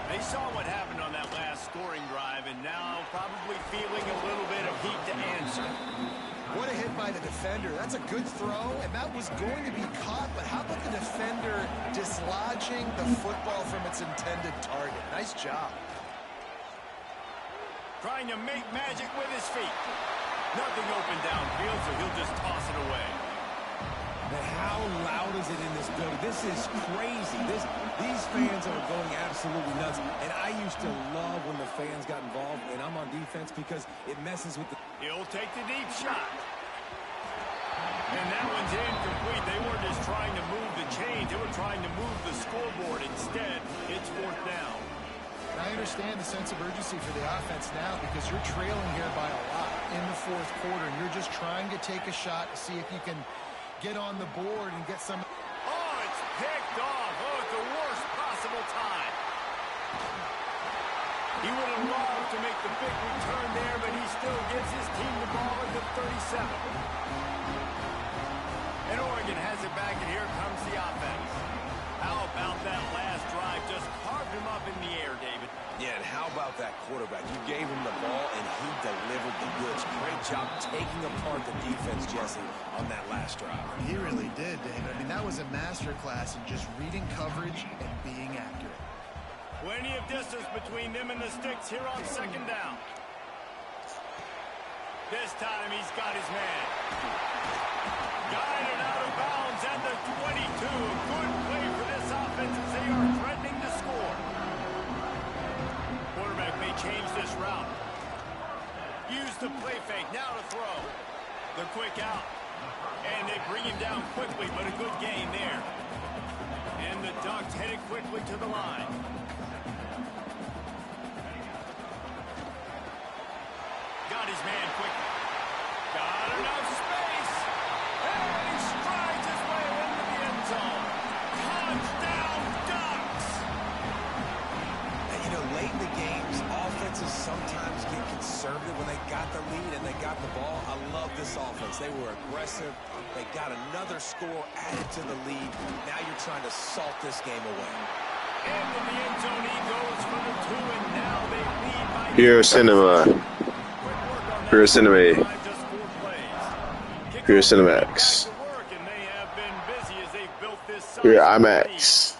They saw what happened on that last scoring drive and now probably feeling a little bit of heat to answer. What a hit by the defender. That's a good throw, and that was going to be caught, but how about the defender dislodging the football from its intended target? Nice job. Trying to make magic with his feet. Nothing open downfield, so he'll just toss it away. But how loud is it in this building? This is crazy. These fans are going absolutely nuts. And I used to love when the fans got involved, and I'm on defense because it messes with the... He'll take the deep shot. And that one's incomplete. They weren't just trying to move the chains. They were trying to move the scoreboard. Instead, it's 4th down. I understand the sense of urgency for the offense now because you're trailing here by a lot in the 4th quarter, and you're just trying to take a shot to see if you can get on the board and get some. Oh, it's picked off. Oh, at the worst possible time. He would have loved to make the big return there, but he still gives his team the ball at the 37. And Oregon has it back, and here comes the offense. How about that last drive? Just carved him up in the air, David. Yeah, and how about that quarterback? You gave him the ball, and he delivered the goods. Great job taking apart the defense, Jesse, on that last drive. He really did, David. I mean, that was a masterclass in just reading coverage and being accurate. Plenty of distance between them and the sticks here on 2nd down. This time he's got his man. Guided out of bounds at the 22. Good play for this offense as they are threatening to score. Quarterback may change this route. Use the play fake. Now to throw. The quick out. And they bring him down quickly, but a good gain there. And the Ducks headed quickly to the line. Got his man quickly. Got enough space. And he strides his way into the end zone. Touchdown, Ducks! And, you know, late in the games, offenses sometimes get conservative when they got the lead and they got the ball. I love this offense. They were aggressive. They got another score added to the lead. Now you're trying to salt this game away. Into the end zone he goes for the 2, and now they lead by Pure cinema. Pure cinema. Pure Cinemax. Pure IMAX.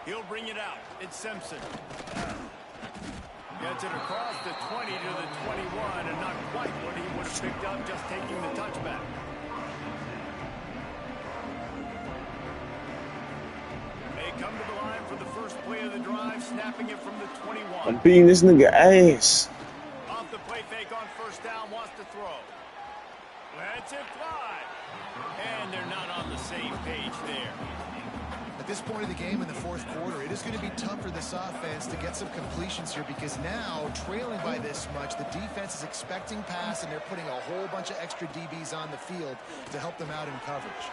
He'll bring it out. It's Simpson. Gets it across the 20 to the 21, and not quite what he would have picked up just taking the touchback. They come to the line for the first play of the drive, snapping it from the 21. I'm beating this nigga ass. Off the play fake on 1st down, wants to throw. Lets it fly. And they're not on the same page there. At this point of the game in the 4th quarter, it is going to be tough for this offense to get some completions here because now, trailing by this much, the defense is expecting pass, and they're putting a whole bunch of extra DBs on the field to help them out in coverage.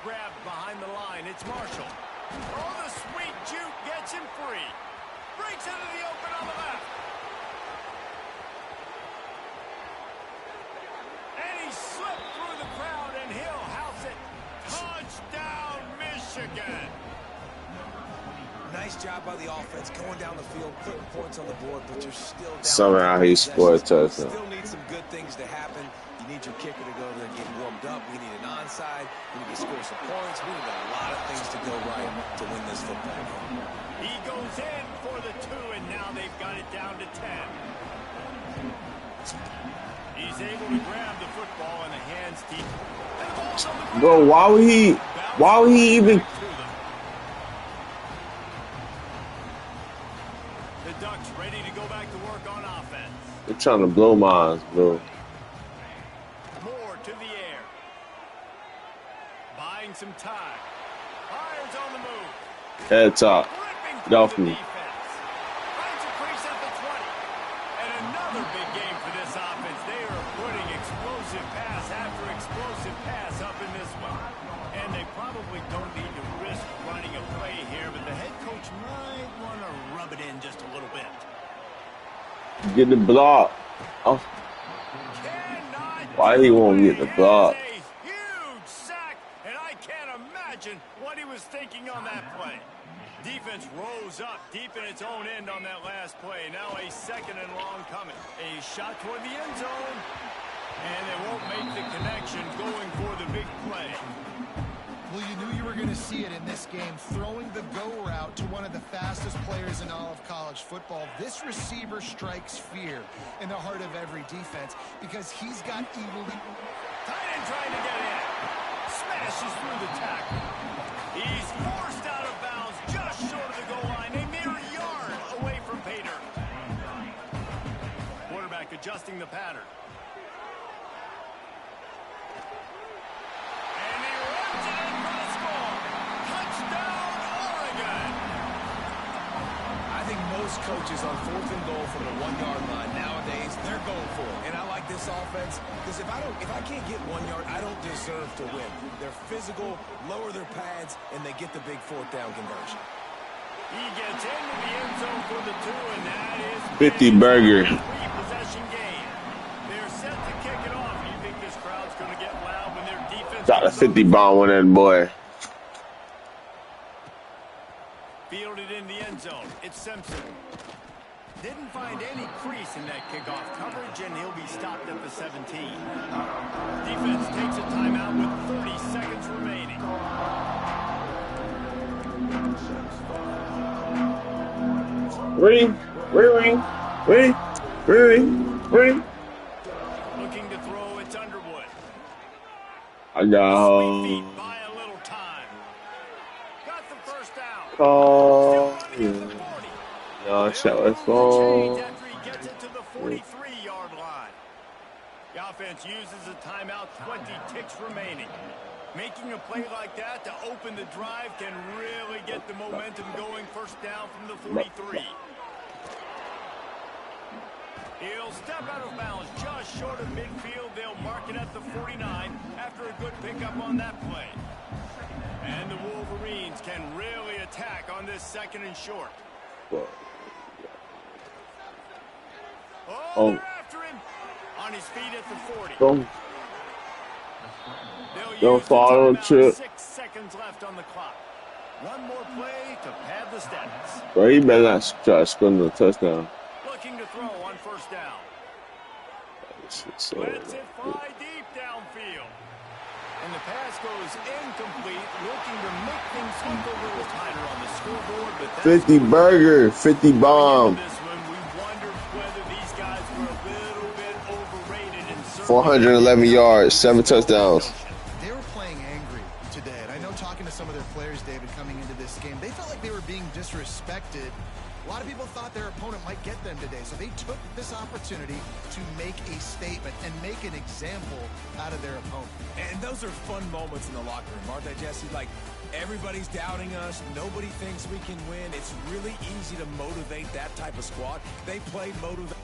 Grabbed behind the line. It's Marshall. Oh, the sweet juke gets him free. Breaks into the open on the left. And he slipped through the crowd, and he'll house it. Touchdown, Michigan. Nice job by the offense going down the field, putting points on the board, but you're still down. Somehow he scored a touchdown. Still need some good things to happen. You need your kicker to go there and get warmed up. We need an onside. We need to score some points. We need a lot of things to go right to win this football game. He goes in for the 2, and now they've got it down to 10. He's able to grab the football in the hands deep. Bro, why would he even? The Ducks ready to go back to work on offense. They're trying to blow mines, bro. More to the air. Buying some time. Fires on the move. Head top. Get off me. Finds a crease at the 20. And another big game for this offense. They are putting explosive pass after explosive pass up in this one. And they probably don't need to risk running a play here, but the head coach might want to rub it in just a little bit. Get the block. Oh. Why he won't get the block? A huge sack, and I can't imagine what he was thinking on that play. Defense rose up deep in its own end on that last play. Now a 2nd and long coming. A shot toward the end zone, and they won't make the connection going for the big play. Well, you knew you were going to see it in this game, throwing the go route to one of the fastest players in all of college football. This receiver strikes fear in the heart of every defense because he's got evil. Tight end trying to get in. Smashes through the tackle. He's forced out of bounds just short of the goal line, a mere yard away from Pater. Quarterback adjusting the pattern. most coaches on 4th and goal from the 1-yard line nowadays, they're going for it. And I like this offense because if I can't get 1 yard, I don't deserve to win. They're physical, lower their pads, and they get the big 4th down conversion. He gets into the end zone for the 2, and that is 50 burger. Possession game. They're set to kick it off. You think this crowd's going to get loud when their defense Got a 50 bomb on that boy. Fielded in the end zone. It's Simpson. Didn't find any crease in that kickoff coverage, and he'll be stopped at the 17. Defense takes a timeout with 30 seconds remaining. Ring. Looking to throw, it's Underwood. I got Sweet feet by a little time. Got the first down. call. Still running at the 40. Y'all shot They'll us change phone. after he gets it to the 43-yard line. The offense uses a timeout, 20 ticks remaining. Making a play like that to open the drive can really get the momentum going. First down from the 43. He'll step out of bounds just short of midfield. They'll mark it at the 49 after a good pickup on that play. And the Wolverines can really attack on this 2nd and short. Oh, they're after him. On his feet at the 40. Don't fall on trip. 6 seconds left on the clock. One more play to pad the stats. Bro, he better not try to score no touchdown. Looking to throw on first down. So, Lets it fly deep downfield. And the pass goes incomplete. Looking to make things look a little tighter on the scoreboard. But that's 50 burger, 50 bomb. this one, we wondered whether these guys were a little bit overrated. And 411 yards, 7 touchdowns. They were playing angry today, and I know talking to some of their players, David, coming into this game, they felt like they were being disrespected. A lot of people thought their opponent might get them today, so they took this opportunity to make a statement and make an example out of their opponent. And those are fun moments in the locker room, aren't they, Jesse? Like, everybody's doubting us. Nobody thinks we can win. It's really easy to motivate that type of squad. They played motivate.